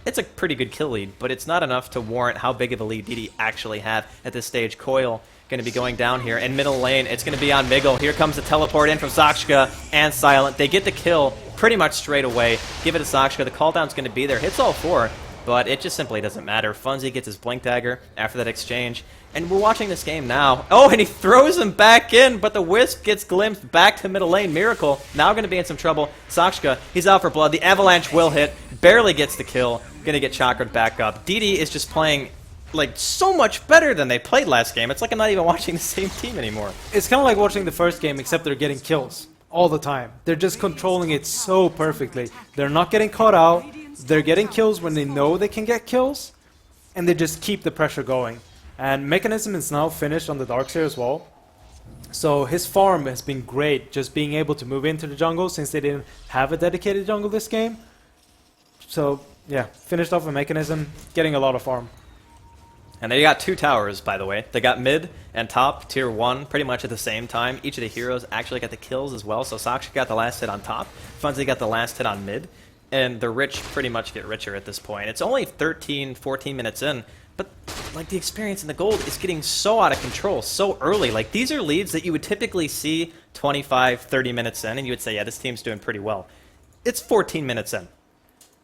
it's a pretty good kill lead, but it's not enough to warrant how big of a lead DD actually have at this stage. Coil going to be going down here. In middle lane, it's going to be on Miggle. Here comes the teleport in from Sakshka and Silent. They get the kill pretty much straight away. Give it to Sakshka. The cooldown's going to be there. Hits all 4, but it just simply doesn't matter. Funzy gets his Blink Dagger after that exchange. And we're watching this game now. Oh, and he throws him back in, but the Wisp gets glimpsed back to middle lane. Miracle now going to be in some trouble. Sakshka, he's out for blood. The Avalanche will hit. Barely gets the kill. Going to get chakred back up. DD is just playing like so much better than they played last game. It's like I'm not even watching the same team anymore. It's kind of like watching the first game, except they're getting kills all the time. They're just controlling it so perfectly. They're not getting caught out. They're getting kills when they know they can get kills, and they just keep the pressure going. And Mechanism is now finished on the Darkseer as well. So his farm has been great, just being able to move into the jungle since they didn't have a dedicated jungle this game. So yeah, finished off a Mechanism, getting a lot of farm. And they got 2 towers, by the way. They got mid and top, tier 1, pretty much at the same time. Each of the heroes actually got the kills as well. So Sakshi got the last hit on top. Funzy got the last hit on mid. And the rich pretty much get richer at this point. It's only 13, 14 minutes in. But like the experience in the gold is getting so out of control so early. Like these are leads that you would typically see 25, 30 minutes in. And you would say, yeah, this team's doing pretty well. It's 14 minutes in.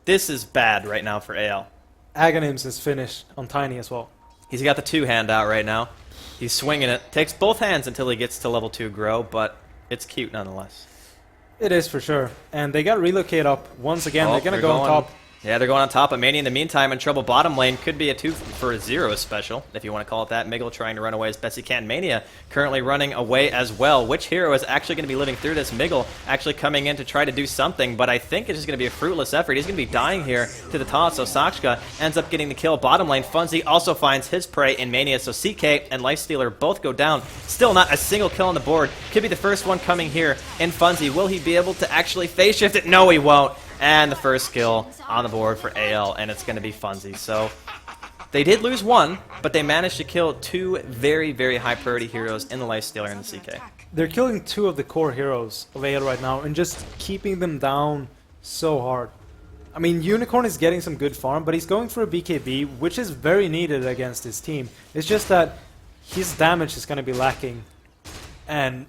This is bad right now for AL. Aghanims is finished on Tiny as well. He's got the 2-hand out right now. He's swinging it. Takes both hands until he gets to level 2 grow, but it's cute nonetheless. It is for sure. And they got relocate up once again. They're going to go on top. Yeah, they're going on top. But Mania in the meantime in trouble. Bottom lane could be a 2 for a 0 special, if you want to call it that. Miggle trying to run away as best he can. Mania currently running away as well. Which hero is actually going to be living through this? Miggle actually coming in to try to do something, but I think it's just going to be a fruitless effort. He's going to be dying here to the toss, so Sakshka ends up getting the kill. Bottom lane, Funzy also finds his prey in Mania, so CK and Lifestealer both go down. Still not a single kill on the board. Could be the first one coming here in Funzy. Will he be able to actually phase shift it? No, he won't. And the first kill on the board for AL, and it's going to be Funzy. So they did lose 1, but they managed to kill 2 very, very high priority heroes in the Lifestealer and the CK. They're killing 2 of the core heroes of AL right now and just keeping them down so hard. I mean, Unicorn is getting some good farm, but he's going for a BKB, which is very needed against his team. It's just that his damage is going to be lacking. And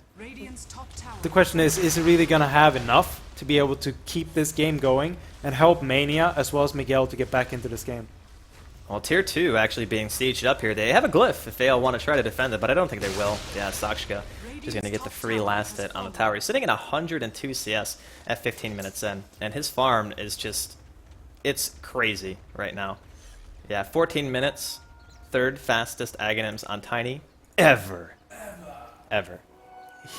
the question is he really going to have enough to be able to keep this game going and help Mania as well as Miguel to get back into this game? Well, tier 2 actually being sieged up here. They have a glyph if they all want to try to defend it, but I don't think they will. Yeah, Sakshka just going to get the free last hit on the tower. He's sitting at 102 CS at 15 minutes in, and his farm is just, it's crazy right now. Yeah, 14 minutes, 3rd fastest Aghanims on Tiny ever. Ever.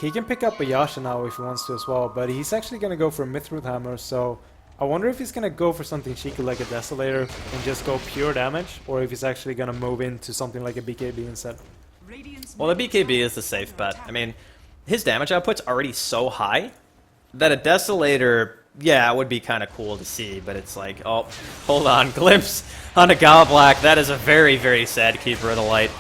He can pick up a Yasha now if he wants to as well, but he's actually going to go for a Mithril Hammer, so I wonder if he's going to go for something cheeky like a Desolator and just go pure damage, or if he's actually going to move into something like a BKB instead. Well, the BKB is the safe bet. I mean, his damage output's already so high that a Desolator, yeah, it would be kind of cool to see, but it's like, oh, hold on, glimpse on a Galblack. That is a very, very sad Keeper of the Light.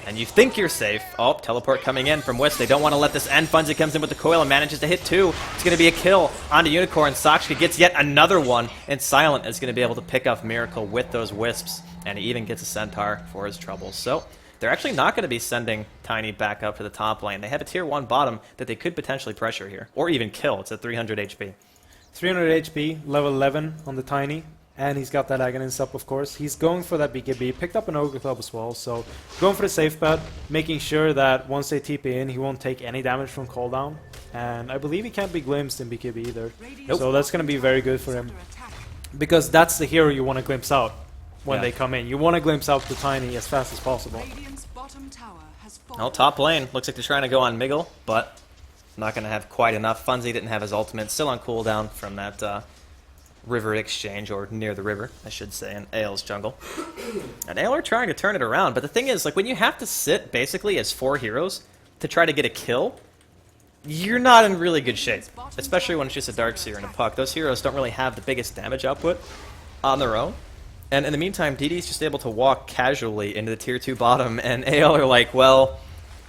And you think you're safe. Oh, teleport coming in from Wisp. They don't want to let this end. Funzy comes in with the coil and manages to hit 2. It's going to be a kill onto Unicorn. Sakshka gets yet another one, and Silent is going to be able to pick off Miracle with those Wisps, and he even gets a Centaur for his troubles. So they're actually not going to be sending Tiny back up to the top lane. They have a tier 1 bottom that they could potentially pressure here, or even kill. It's at 300 HP. 300 HP, level 11 on the Tiny. And he's got that Aghanim up, of course. He's going for that BKB. Picked up an Ogre Club as well. So going for the safe bet, making sure that once they TP in, he won't take any damage from cooldown. And I believe he can't be glimpsed in BKB either. Nope. So that's going to be very good for him. Because that's the hero you want to glimpse out when they come in. You want to glimpse out the Tiny as fast as possible. Well, top lane. Looks like they're trying to go on Miggle, but not going to have quite enough. Funzy didn't have his ultimate. Still on cooldown from that river exchange, or near the river, I should say, in AL's jungle. And AL are trying to turn it around, but the thing is, like, when you have to sit basically as 4 heroes to try to get a kill, you're not in really good shape, especially when it's just a Darkseer and a Puck. Those heroes don't really have the biggest damage output on their own. And in the meantime, DD's just able to walk casually into the tier 2 bottom, and AL are like, well,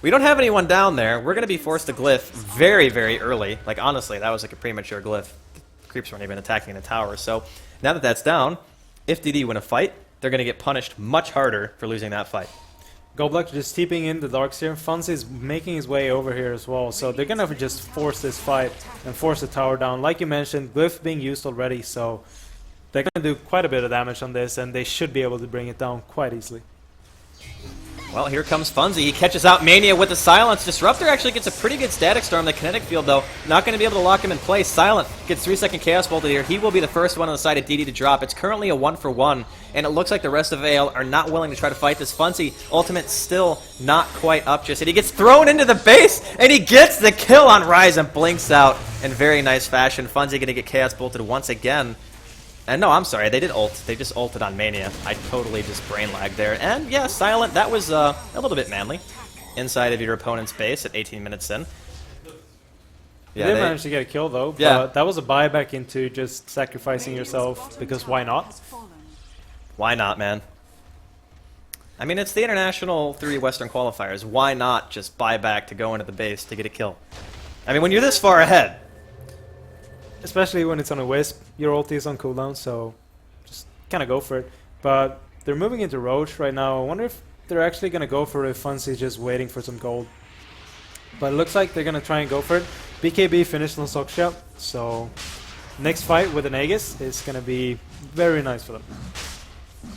we don't have anyone down there. We're going to be forced to glyph very, very early. Like, honestly, that was like a premature glyph. The creeps weren't even attacking the tower. So now that that's down, if DD win a fight, they're going to get punished much harder for losing that fight. Goldblack just keeping in the Darkseer. Funzy is making his way over here as well, so they're gonna just force this fight and force the tower down. Like you mentioned, Glyph being used already, so they're gonna do quite a bit of damage on this, and they should be able to bring it down quite easily. Well, here comes Funzy. He catches out Mania with the Silence. Disruptor actually gets a pretty good Static Storm. The Kinetic Field, though, not going to be able to lock him in place. Silent gets 3-second Chaos Bolted here. He will be the first one on the side of DD to drop. It's currently a 1-for-1, and it looks like the rest of AL are not willing to try to fight this. Funzy, ultimate still not quite up just yet. He gets thrown into the base, and he gets the kill on Rise and blinks out in very nice fashion. Funzy going to get Chaos Bolted once again. And no, I'm sorry, they did ult. They just ulted on Mania. I totally just brain lagged there. And yeah, Silent, that was a little bit manly. Inside of your opponent's base at 18 minutes in. Yeah, they did manage to get a kill though, but that was a buyback into just sacrificing yourself, because why not? Why not, man? I mean, it's the International 3 Western Qualifiers. Why not just buy back to go into the base to get a kill? I mean, when you're this far ahead. Especially when it's on a Wisp, your ulti is on cooldown, so just kind of go for it. But they're moving into Roach right now. I wonder if they're actually going to go for it if Funzy's just waiting for some gold. But it looks like they're going to try and go for it. BKB finished on Soxia, so next fight with an Aegis is going to be very nice for them.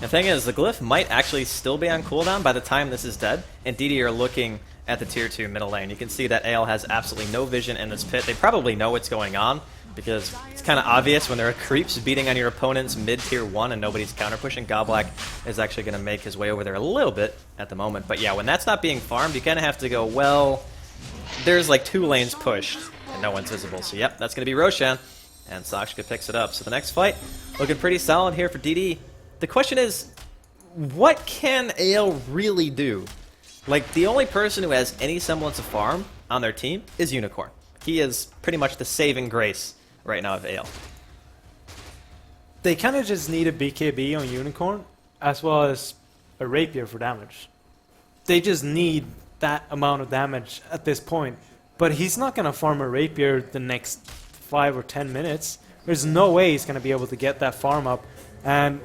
The thing is, the Glyph might actually still be on cooldown by the time this is dead, and DD are looking at the tier 2 middle lane. You can see that AL has absolutely no vision in this pit. They probably know what's going on, because it's kind of obvious when there are creeps beating on your opponent's mid-tier 1 and nobody's counter-pushing. Godblack is actually going to make his way over there a little bit at the moment. But yeah, when that's not being farmed, you kind of have to go, well, there's like 2 lanes pushed and no one's visible. So yep, that's going to be Roshan, and Sakshka picks it up. So the next fight, looking pretty solid here for DD. The question is, what can AL really do? Like, the only person who has any semblance of farm on their team is Unicorn. He is pretty much the saving grace right now of AL. They kind of just need a BKB on Unicorn, as well as a Rapier for damage. They just need that amount of damage at this point. But he's not going to farm a Rapier the next 5 or 10 minutes. There's no way he's going to be able to get that farm up. And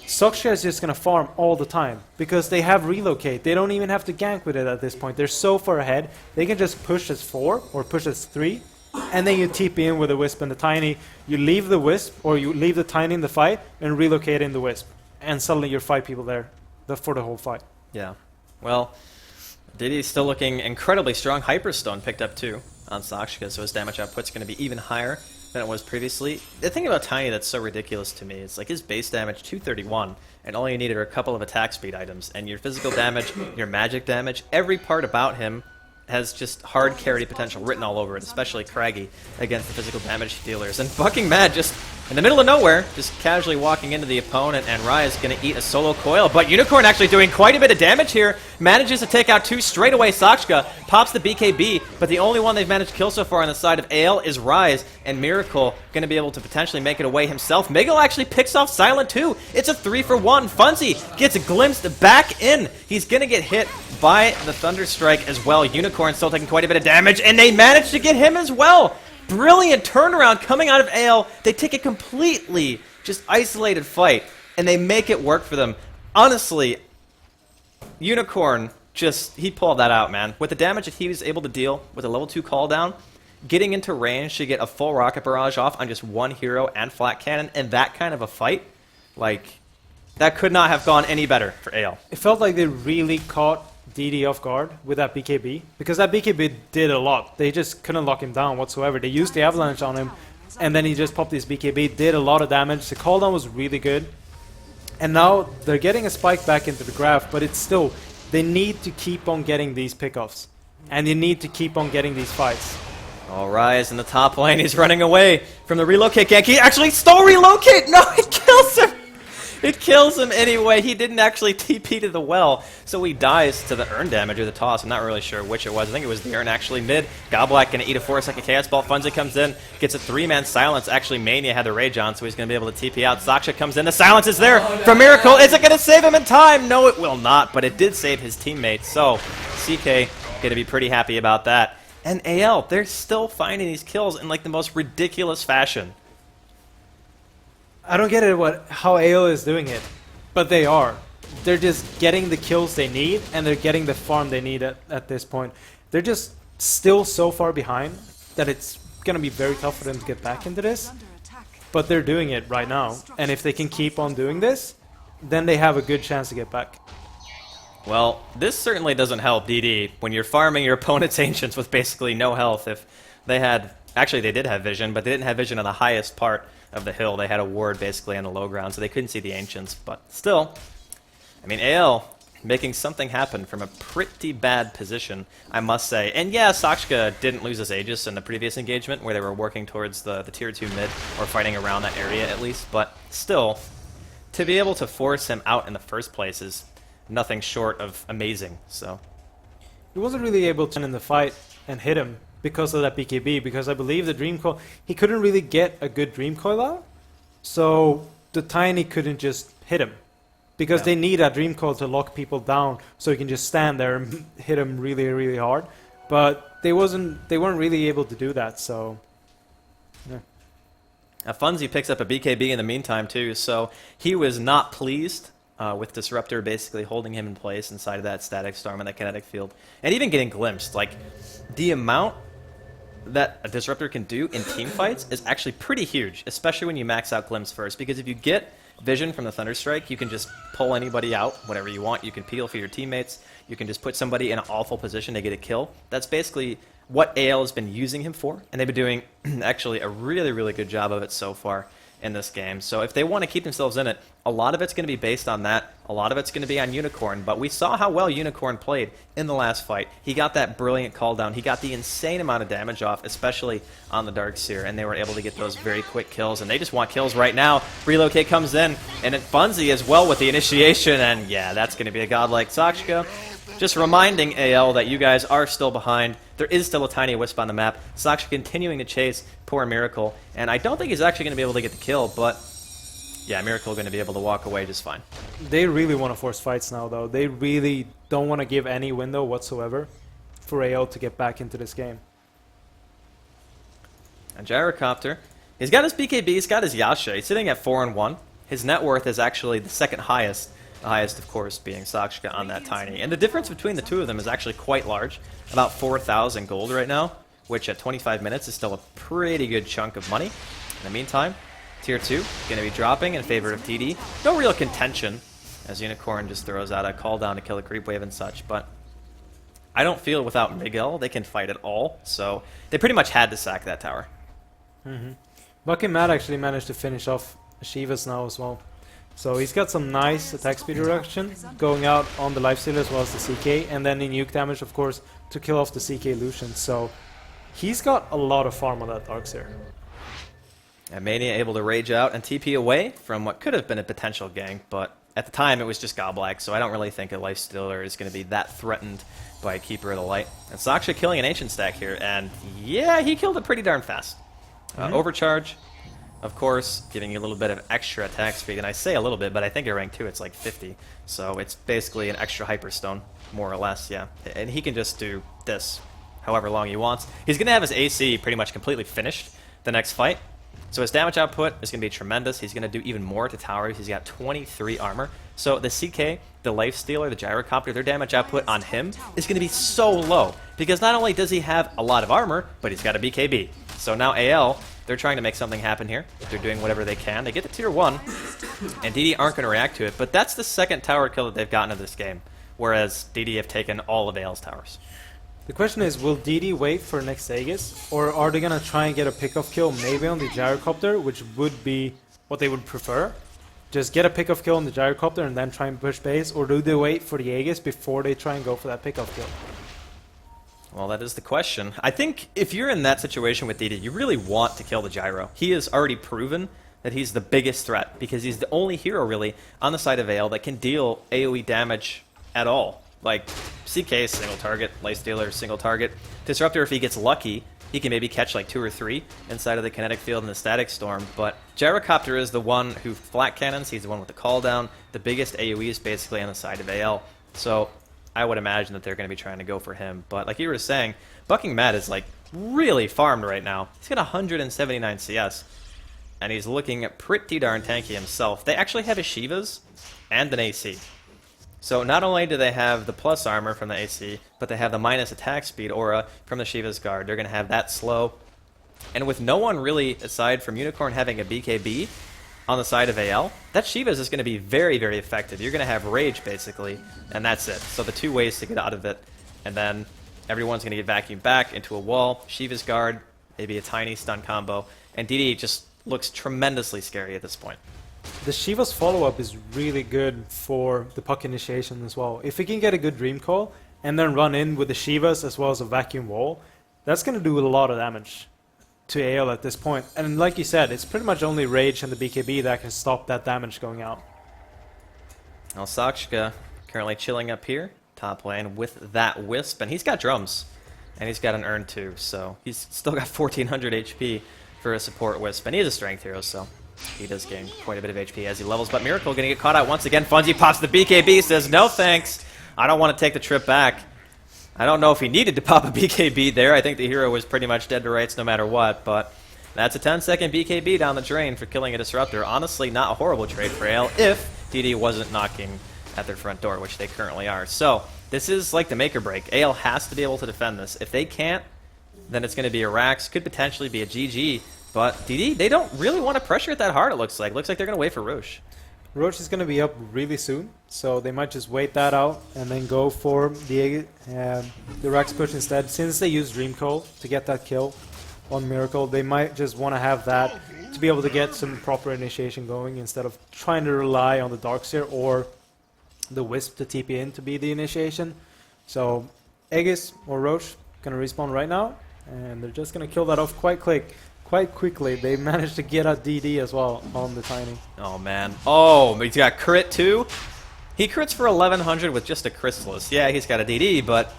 Soxia is just going to farm all the time, because they have Relocate. They don't even have to gank with it at this point. They're so far ahead. They can just push as 4 or push as 3, and then you TP in with the Wisp and the Tiny. You leave the Wisp, or you leave the Tiny in the fight, and relocate in the Wisp. And suddenly you're 5 people there for the whole fight. Yeah. Well, Diddy's still looking incredibly strong. Hyperstone picked up too on Sakshka, so his damage output's going to be even higher than it was previously. The thing about Tiny that's so ridiculous to me is like his base damage 231, and all you needed are a couple of attack speed items, and your physical damage, your magic damage, every part about him has just hard carry potential written all over it, especially Craggy against the physical damage dealers. And fucking Mad just in the middle of nowhere, just casually walking into the opponent, and Raya is going to eat a solo coil. But Unicorn actually doing quite a bit of damage here. Manages to take out 2 straight away. Sakshka pops the BKB, but the only one they've managed to kill so far on the side of AL is Rise, and Miracle going to be able to potentially make it away himself. Miguel actually picks off Silent too. It's a 3-for-1. Funzy gets glimpsed back in. He's going to get hit by the Thunder Strike as well. Unicorn still taking quite a bit of damage, and they manage to get him as well. Brilliant turnaround coming out of AL. They take a completely just isolated fight, and they make it work for them. Honestly, Unicorn he pulled that out, man. With the damage that he was able to deal with a level 2 call down, getting into range to get a full rocket barrage off on just 1 hero and flat cannon, and that kind of a fight, like, that could not have gone any better for AL. It felt like they really caught DD off guard with that BKB, because that BKB did a lot. They just couldn't lock him down whatsoever. They used the avalanche on him, and then he just popped his BKB, did a lot of damage. The cooldown was really good, and now they're getting a spike back into the graph, but it's still, they need to keep on getting these pickoffs, and they need to keep on getting these fights. All Rise in the top lane. He's running away from the relocate gank. He actually stole relocate! No, it kills him! It kills him anyway. He didn't actually TP to the well, so he dies to the Urn damage or the toss. I'm not really sure which it was. I think it was the Urn actually mid. Goblak going to eat a 4-second Chaos Ball. Funzi comes in, gets a 3-man silence. Actually, Mania had the Rage on, so he's going to be able to TP out. Zaksha comes in. The silence is there from Miracle. Is it going to save him in time? No, it will not, but it did save his teammate. So CK going to be pretty happy about that. And AL, they're still finding these kills in like the most ridiculous fashion. I don't get it how AO is doing it, but they are. They're just getting the kills they need, and they're getting the farm they need at this point. They're just still so far behind that it's going to be very tough for them to get back into this, but they're doing it right now. And if they can keep on doing this, then they have a good chance to get back. Well, this certainly doesn't help DD when you're farming your opponent's Ancients with basically no health. If they had... Actually, they did have vision, but they didn't have vision on the highest part of the hill. They had a ward basically on the low ground, so they couldn't see the Ancients. But still, I mean, AL making something happen from a pretty bad position, I must say. And yeah, Sakshka didn't lose his Aegis in the previous engagement where they were working towards the tier 2 mid, or fighting around that area at least. But still, to be able to force him out in the first place is nothing short of amazing. So He wasn't really able to in the fight and hit him because of that BKB, because I believe the Dream Coil, he couldn't really get a good Dream Coil out, so the Tiny couldn't just hit him, because they need a Dream Coil to lock people down so he can just stand there and hit him really, really hard. But they weren't really able to do that, so yeah. Funzi picks up a BKB in the meantime too, so he was not pleased with Disruptor basically holding him in place inside of that Static Storm and that Kinetic Field, and even getting glimpsed. Like, the amount that a Disruptor can do in team fights is actually pretty huge, especially when you max out Glimpse first, because if you get vision from the Thunderstrike, you can just pull anybody out, whatever you want. You can peel for your teammates. You can just put somebody in an awful position to get a kill. That's basically what AL has been using him for, and they've been doing actually a really, really good job of it so far in this game. So if they want to keep themselves in it, a lot of it's going to be based on that. A lot of it's going to be on Unicorn, but we saw how well Unicorn played in the last fight. He got that brilliant call down. He got the insane amount of damage off, especially on the Darkseer, and they were able to get those very quick kills, and they just want kills right now. Relocate comes in, and Funzi as well with the initiation, and yeah, that's going to be a godlike Sakshka. Just reminding AL that you guys are still behind. There is still a tiny wisp on the map. Sakshka continuing to chase poor Miracle, and I don't think he's actually going to be able to get the kill, but yeah, Miracle going to be able to walk away just fine. They really want to force fights now, though. They really don't want to give any window whatsoever for AO to get back into this game. And Gyrocopter, he's got his BKB, he's got his Yasha. He's sitting at 4-1. His net worth is actually the second highest. The highest, of course, being Sakshka on that Tiny. And the difference between the two of them is actually quite large. About 4,000 gold right now, which at 25 minutes is still a pretty good chunk of money. In the meantime, Tier 2 going to be dropping in favor of DD. No real contention, as Unicorn just throws out a call down to kill a creep wave and such, but I don't feel without Miguel they can fight at all, so they pretty much had to sack that tower. Buck and Matt actually managed to finish off Shivas now as well. So he's got some nice attack speed reduction going out on the lifesteal as well as the CK, and then in nuke damage, of course, to kill off the CK Lucian. So he's got a lot of farm on that Darkseer. And Mania able to rage out and TP away from what could have been a potential gank, but at the time it was just Goblak, so I don't really think a lifestealer is going to be that threatened by a Keeper of the Light. And Sakshka killing an Ancient stack here, and yeah, he killed it pretty darn fast. Overcharge, of course, giving you a little bit of extra attack speed, and I say a little bit, but I think at rank 2 it's like 50, so it's basically an extra Hyperstone, more or less, yeah. And he can just do this however long he wants. He's going to have his AC pretty much completely finished the next fight, so his damage output is going to be tremendous. He's going to do even more to towers. He's got 23 armor, so the CK, the Lifestealer, the Gyrocopter, their damage output on him is going to be so low, because not only does he have a lot of armor, but he's got a BKB. So now AL, they're trying to make something happen here. They're doing whatever they can. They get to tier 1, and DD aren't going to react to it, but that's the second tower kill that they've gotten in this game, whereas DD have taken all of AL's towers. The question is, will DD wait for next Aegis, or are they going to try and get a pick-off kill maybe on the Gyrocopter, which would be what they would prefer? Just get a pick-off kill on the Gyrocopter and then try and push base, or do they wait for the Aegis before they try and go for that pick-off kill? Well, that is the question. I think if you're in that situation with DD, you really want to kill the Gyro. He has already proven that he's the biggest threat because he's the only hero really on the side of AL that can deal AoE damage at all. Like CK, single target, Lightstealer, single target. Disruptor, if he gets lucky, he can maybe catch like 2 or 3 inside of the kinetic field and the static storm. But Gyrocopter is the one who flat cannons. He's the one with the call down. The biggest AoE is basically on the side of AL. So I would imagine that they're going to be trying to go for him. But like you were saying, Bucking Mad is like really farmed right now. He's got 179 CS. And he's looking pretty darn tanky himself. They actually have a Shivas and an AC. So not only do they have the plus armor from the AC, but they have the minus attack speed aura from the Shiva's guard. They're going to have that slow. And with no one really, aside from Unicorn having a BKB on the side of AL, that Shiva's is going to be very, very effective. You're going to have Rage, basically, and that's it. So the 2 ways to get out of it. And then everyone's going to get vacuumed back into a wall, Shiva's guard, maybe a tiny stun combo, and DD just looks tremendously scary at this point. The Shiva's follow-up is really good for the puck initiation as well. If he can get a good Dream Call and then run in with the Shivas as well as a vacuum wall, that's going to do a lot of damage to AL at this point. And like you said, it's pretty much only Rage and the BKB that can stop that damage going out. Now Sakshka currently chilling up here, top lane, with that Wisp, and he's got drums, and he's got an Urn too, so he's still got 1400 HP for a support Wisp, and he is a strength hero, so he does gain quite a bit of HP as he levels. But Miracle going to get caught out once again. Fungi pops the BKB, says, no thanks, I don't want to take the trip back. I don't know if he needed to pop a BKB there. I think the hero was pretty much dead to rights no matter what, but that's a 10-second BKB down the drain for killing a Disruptor. Honestly, not a horrible trade for AL if DD wasn't knocking at their front door, which they currently are. So this is like the make or break. AL has to be able to defend this. If they can't, then it's going to be a Rax, could potentially be a GG. But DD, they don't really want to pressure it that hard, it looks like. Looks like they're going to wait for Roche. Roche is going to be up really soon, so they might just wait that out and then go for the Rax push instead. Since they use Dream Call to get that kill on Miracle, they might just want to have that to be able to get some proper initiation going instead of trying to rely on the Darkseer or the Wisp to TP in to be the initiation. So Aegis or Roche going to respawn right now, and they're just going to kill that off quite quickly. They managed to get a DD as well on the Tiny. Oh man. Oh, he's got crit too? He crits for 1100 with just a Chrysalis. Yeah, he's got a DD, but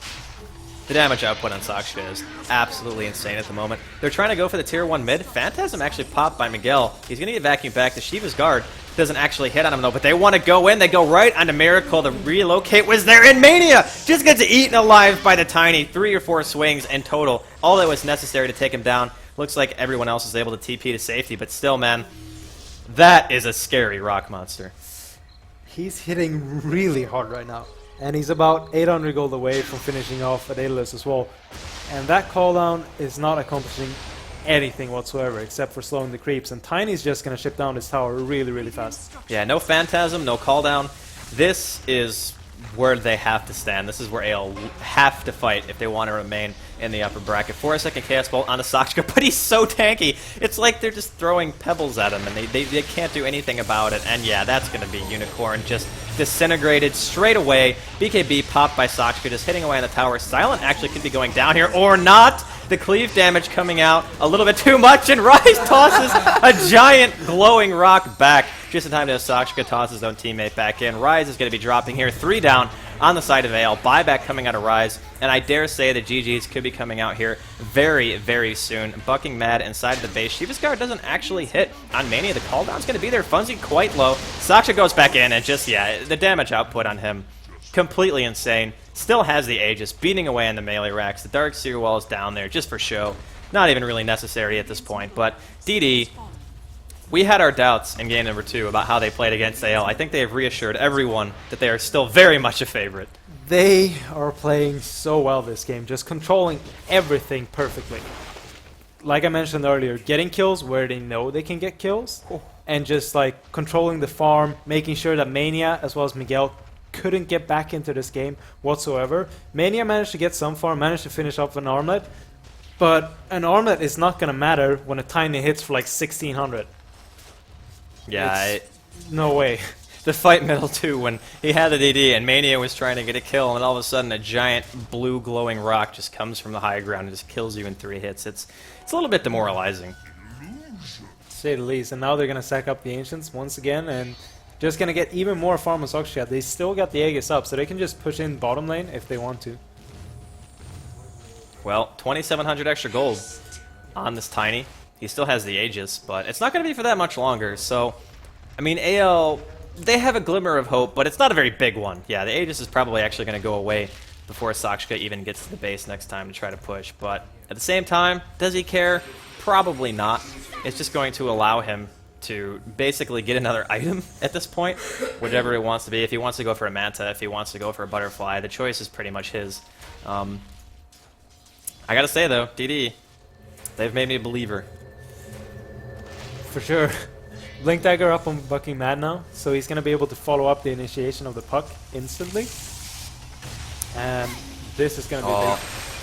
the damage output on Sakshka is absolutely insane at the moment. They're trying to go for the tier 1 mid. Phantasm actually popped by Miguel. He's going to get vacuumed back. The Shiva's guard doesn't actually hit on him though, but they want to go in. They go right onto Miracle. The relocate was there in Mania. Just gets eaten alive by the Tiny. 3 or 4 swings in total. All that was necessary to take him down. Looks like everyone else is able to TP to safety, but still, man, that is a scary rock monster. He's hitting really hard right now, and he's about 800 gold away from finishing off a Daedalus as well. And that cooldown is not accomplishing anything whatsoever except for slowing the creeps, and Tiny's just going to ship down his tower really, really fast. Yeah, no Phantasm, no cooldown. This is where they have to stand. This is where AL have to fight if they want to remain in the upper bracket. 4-second Chaos Bolt on the Sakshka, but he's so tanky. It's like they're just throwing pebbles at him, and they can't do anything about it. And yeah, that's going to be Unicorn just disintegrated straight away. BKB popped by Sakshka, just hitting away on the tower. Silent actually could be going down here, or not. The cleave damage coming out a little bit too much, and Rise tosses a giant glowing rock back. Just in time to Sakshka toss his own teammate back in. Rise is going to be dropping here. 3 down on the side of AL. Buyback coming out of Rise. And I dare say the GGs could be coming out here very, very soon. Bucking Mad inside of the base. Shiva's guard doesn't actually hit on Mania. The cooldown's going to be there. Funzi quite low. Sakshka goes back in, and just, yeah, the damage output on him, completely insane. Still has the Aegis, beating away on the melee racks. The Darkseer wall is down there just for show. Not even really necessary at this point. But DD, we had our doubts in game number 2 about how they played against AL. I think they have reassured everyone that they are still very much a favorite. They are playing so well this game, just controlling everything perfectly. Like I mentioned earlier, getting kills where they know they can get kills, and just like controlling the farm, making sure that Mania as well as Miguel couldn't get back into this game whatsoever. Mania managed to get some farm, managed to finish off an armlet, but an armlet is not going to matter when a Tiny hits for like 1600. Yeah, No way. the fight middle too when he had the DD and Mania was trying to get a kill, and all of a sudden a giant blue glowing rock just comes from the high ground and just kills you in 3 hits. It's a little bit demoralizing. To say the least. And now they're going to sack up the Ancients once again and just going to get even more farm on Soxchat. They still got the Aegis up, so they can just push in bottom lane if they want to. Well, 2,700 extra gold on this Tiny. He still has the Aegis, but it's not going to be for that much longer. So, I mean, AL, they have a glimmer of hope, but it's not a very big one. Yeah, the Aegis is probably actually going to go away before Sakshka even gets to the base next time to try to push. But at the same time, does he care? Probably not. It's just going to allow him to basically get another item at this point, whichever it wants to be. If he wants to go for a Manta, if he wants to go for a Butterfly, the choice is pretty much his. I gotta say though, DD, they've made me a believer. For sure. Blink Dagger up on Bucking Mad now, so he's going to be able to follow up the initiation of the puck instantly. And this is going to be big.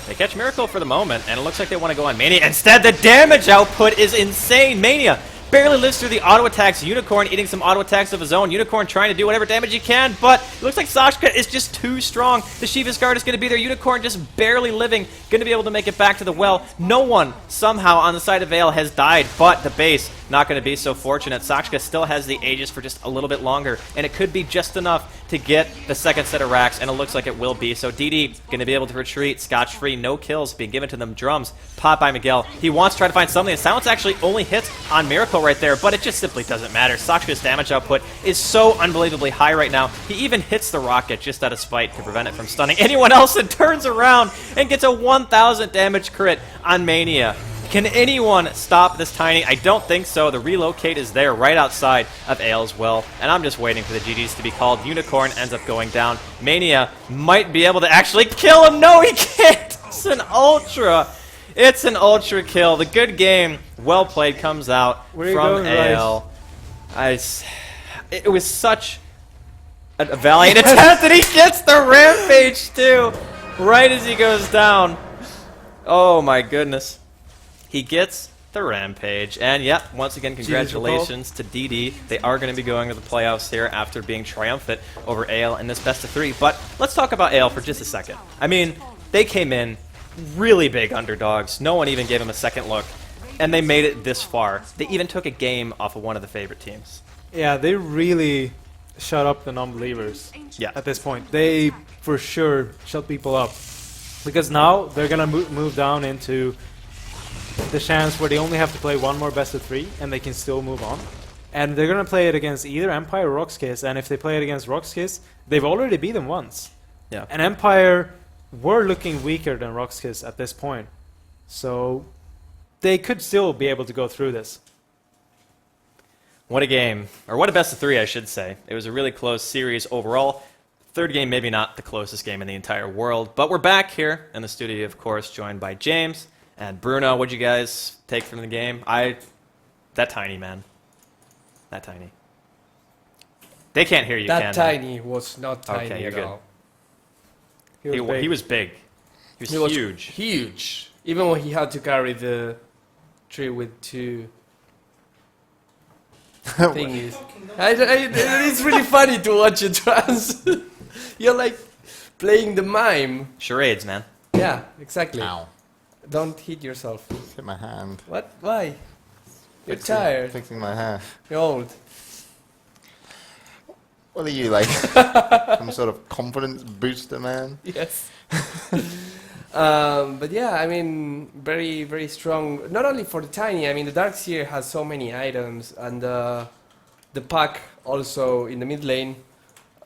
They catch Miracle for the moment, and it looks like they want to go on Mania. Instead, the damage output is insane. Mania barely lives through the auto attacks. Unicorn eating some auto attacks of his own. Unicorn trying to do whatever damage he can, but it looks like Sakshka is just too strong. The Shiva's Guard is going to be there. Unicorn just barely living, going to be able to make it back to the well. No one somehow on the side of Vale has died, but the base not going to be so fortunate. Sakshka still has the Aegis for just a little bit longer, and it could be just enough to get the second set of racks, and it looks like it will be. So DD going to be able to retreat scotch-free. No kills being given to them. Drums popped by Miguel. He wants to try to find something, and Silence actually only hits on Miracle right there, but it just simply doesn't matter. Sakshka's damage output is so unbelievably high right now. He even hits the rocket just out of spite to prevent it from stunning anyone else, and turns around and gets a 1,000 damage crit on Mania. Can anyone stop this Tiny? I don't think so. The relocate is there right outside of Ale's well, and I'm just waiting for the GGs to be called. Unicorn ends up going down. Mania might be able to actually kill him. No, he can't. It's an Ultra. It's an Ultra kill. The good game, well played, comes out from Ale. It was such a valiant attempt that he gets the Rampage too, right as he goes down. Oh my goodness. He gets the Rampage, and yep, once again, congratulations to DD. They are going to be going to the playoffs here after being triumphant over Ale in this best of 3. But let's talk about Ale for just a second. I mean, they came in really big underdogs. No one even gave them a second look, and they made it this far. They even took a game off of one of the favorite teams. Yeah, they really shut up the non-believers at this point. They, for sure, shut people up. Because now they're going to move down into the chance where they only have to play one more best of 3 and they can still move on. And they're going to play it against either Empire or Roxkiss, and if they play it against Roxkiss, they've already beat them once. Yeah. And Empire were looking weaker than Roxkiss at this point. So they could still be able to go through this. What a game. Or what a best of 3, I should say. It was a really close series overall. Third game, maybe not the closest game in the entire world. But we're back here in the studio, of course, joined by James and Bruno. What'd you guys take from the game? That Tiny, man. That Tiny. They can't hear you, That can they? Tiny was not tiny Okay, you're at good. all. He was big. He was huge. Huge. Even when he had to carry the tree with 2 thingies. It's really funny to watch it trans. You're like playing the mime. Charades, man. Yeah, exactly. Ow. Don't hit yourself. Hit my hand. What? Why? You're tired. Fixing my hair. You're old. What are you, like? Some sort of confidence booster, man? Yes. But yeah, I mean, very, very strong. Not only for the Tiny, I mean, the Darkseer has so many items, and the pack also in the mid lane.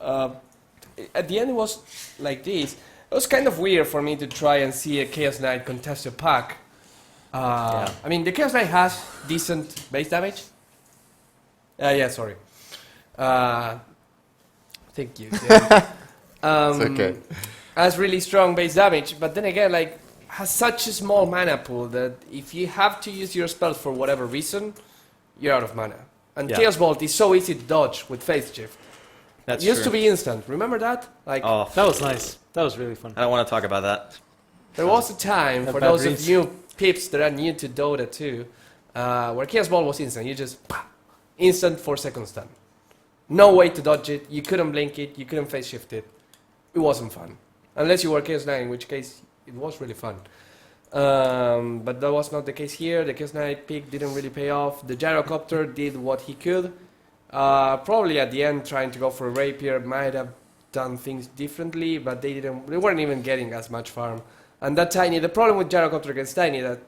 At the end, it was like this. It was kind of weird for me to try and see a Chaos Knight contest a pack. I mean, the Chaos Knight has decent base damage. Yeah, sorry. Thank you. Yeah. It's okay. Has really strong base damage, but then again, like, has such a small mana pool that if you have to use your spells for whatever reason, you're out of mana. And Chaos Bolt is so easy to dodge with Phase Shift. That's It used true. to be instant. Remember that? Like, Oh, That was nice. That was really fun. I don't want to talk about that. there was a time, Had for bad those reads. of you pips that are new to Dota 2, where Chaos Ball was instant. You just, instant 4 second stun. No way to dodge it. You couldn't blink it. You couldn't phase shift it. It wasn't fun. Unless you were Chaos Knight, in which case it was really fun. But that was not the case here. The Chaos Knight pick didn't really pay off. The Gyrocopter did what he could. Probably at the end trying to go for a Rapier might have done things differently, but they weren't even getting as much farm. And that Tiny, the problem with Gyrocopter against Tiny, that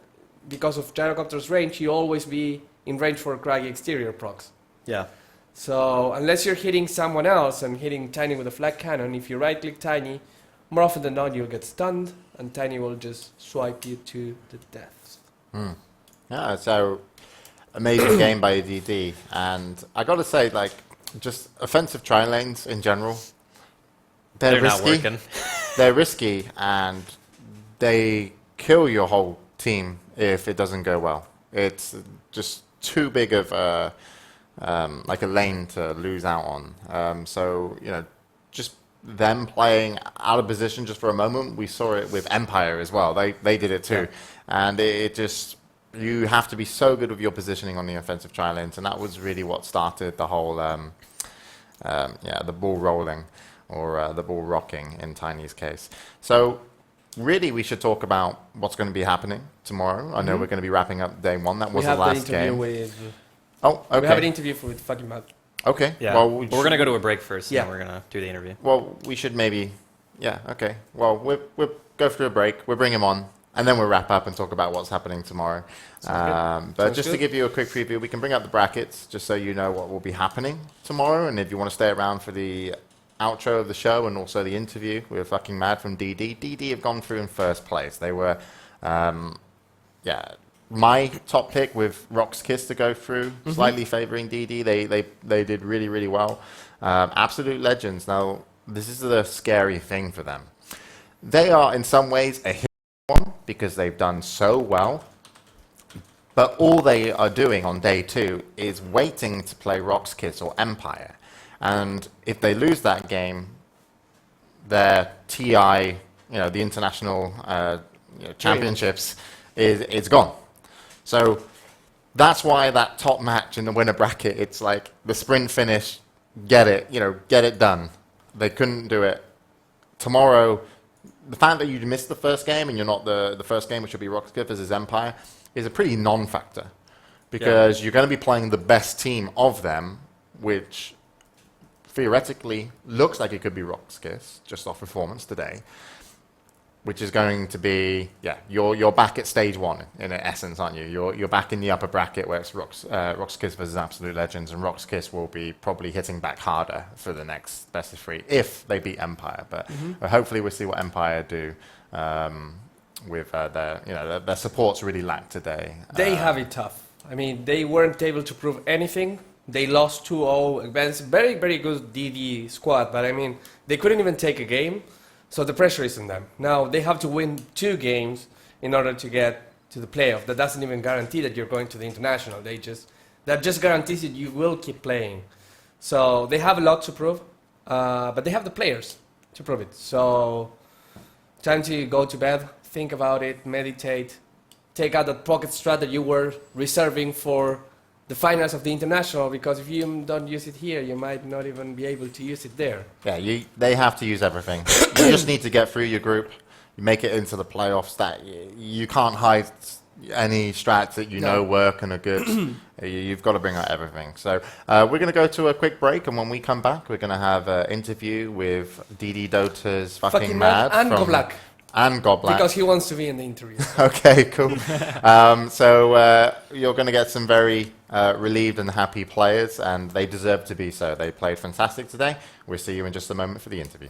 because of Gyrocopter's range, you always be in range for craggy exterior procs. Yeah. So unless you're hitting someone else and hitting Tiny with a flat cannon, if you right click Tiny, more often than not you'll get stunned and Tiny will just swipe you to the death. Yeah, so amazing game by DD, and I got to say, like, just offensive tri lanes in general, they're risky. Not working. They're risky, and they kill your whole team if it doesn't go well. It's just too big of a like a lane to lose out on. So just them playing out of position just for a moment. We saw it with Empire as well. They did it too, and it just. You have to be so good with your positioning on the offensive tri lanes, and that was really what started the whole, the ball rolling or the ball rocking in Tiny's case. So really, we should talk about what's going to be happening tomorrow. I know we're going to be wrapping up day one. That was the last game. With, oh, okay. We have an interview with fucking Matt. Okay. Yeah. Well, we're going to go to a break first, Yeah. and then we're going to do the interview. Well, we should maybe. Yeah. Okay. Well, we'll go through a break. We'll bring him on. And then we'll wrap up and talk about what's happening tomorrow. But Sounds just good. to give you a quick preview, we can bring up the brackets just so you know what will be happening tomorrow. And if you want to stay around for the outro of the show and also the interview, we're fucking mad from DD. DD have gone through in first place. They were, my top pick with Rock's Kiss to go through, slightly favoring DD. They did really, really well. Absolute legends. Now, this is the scary thing for them. They are, in some ways, a one because they've done so well, but all they are doing on day two is waiting to play Rock's Kiss or Empire, and if they lose that game, their TI, the international championships, is gone. So that's why that top match in the winner bracket, it's like the sprint finish, get it done. They couldn't do it tomorrow. The fact that you missed the first game and you're not the first game, which will be Rock's Kiss versus Empire, is a pretty non-factor because you're going to be playing the best team of them, which theoretically looks like it could be Rock's Kiss just off performance today, which is going to be you're back at stage one in essence, aren't you? You're back in the upper bracket where it's Rock's Kiss versus Absolute Legends, and Rock's Kiss will be probably hitting back harder for the next best of three if they beat Empire. But hopefully we'll see what Empire do with their supports really lacked today. They have it tough. I mean, they weren't able to prove anything. They lost 2-0 against very, very good DD squad, but I mean, they couldn't even take a game. So the pressure is on them. Now they have to win 2 games in order to get to the playoff. That doesn't even guarantee that you're going to the international. That just guarantees that you will keep playing. So they have a lot to prove, but they have the players to prove it. So time to go to bed, think about it, meditate, take out that pocket strat that you were reserving for the finals of the international, because if you don't use it here, you might not even be able to use it there. Yeah, they have to use everything. You just need to get through your group. You make it into the playoffs. That you can't hide any strats that you know work and are good. You've got to bring out everything. So we're going to go to a quick break, and when we come back, we're going to have an interview with DD Dota's fucking mad and Goblak. And Goblak. Because he wants to be in the interview. Okay, cool. So you're going to get some very relieved and happy players, and they deserve to be so. They played fantastic today. We'll see you in just a moment for the interview.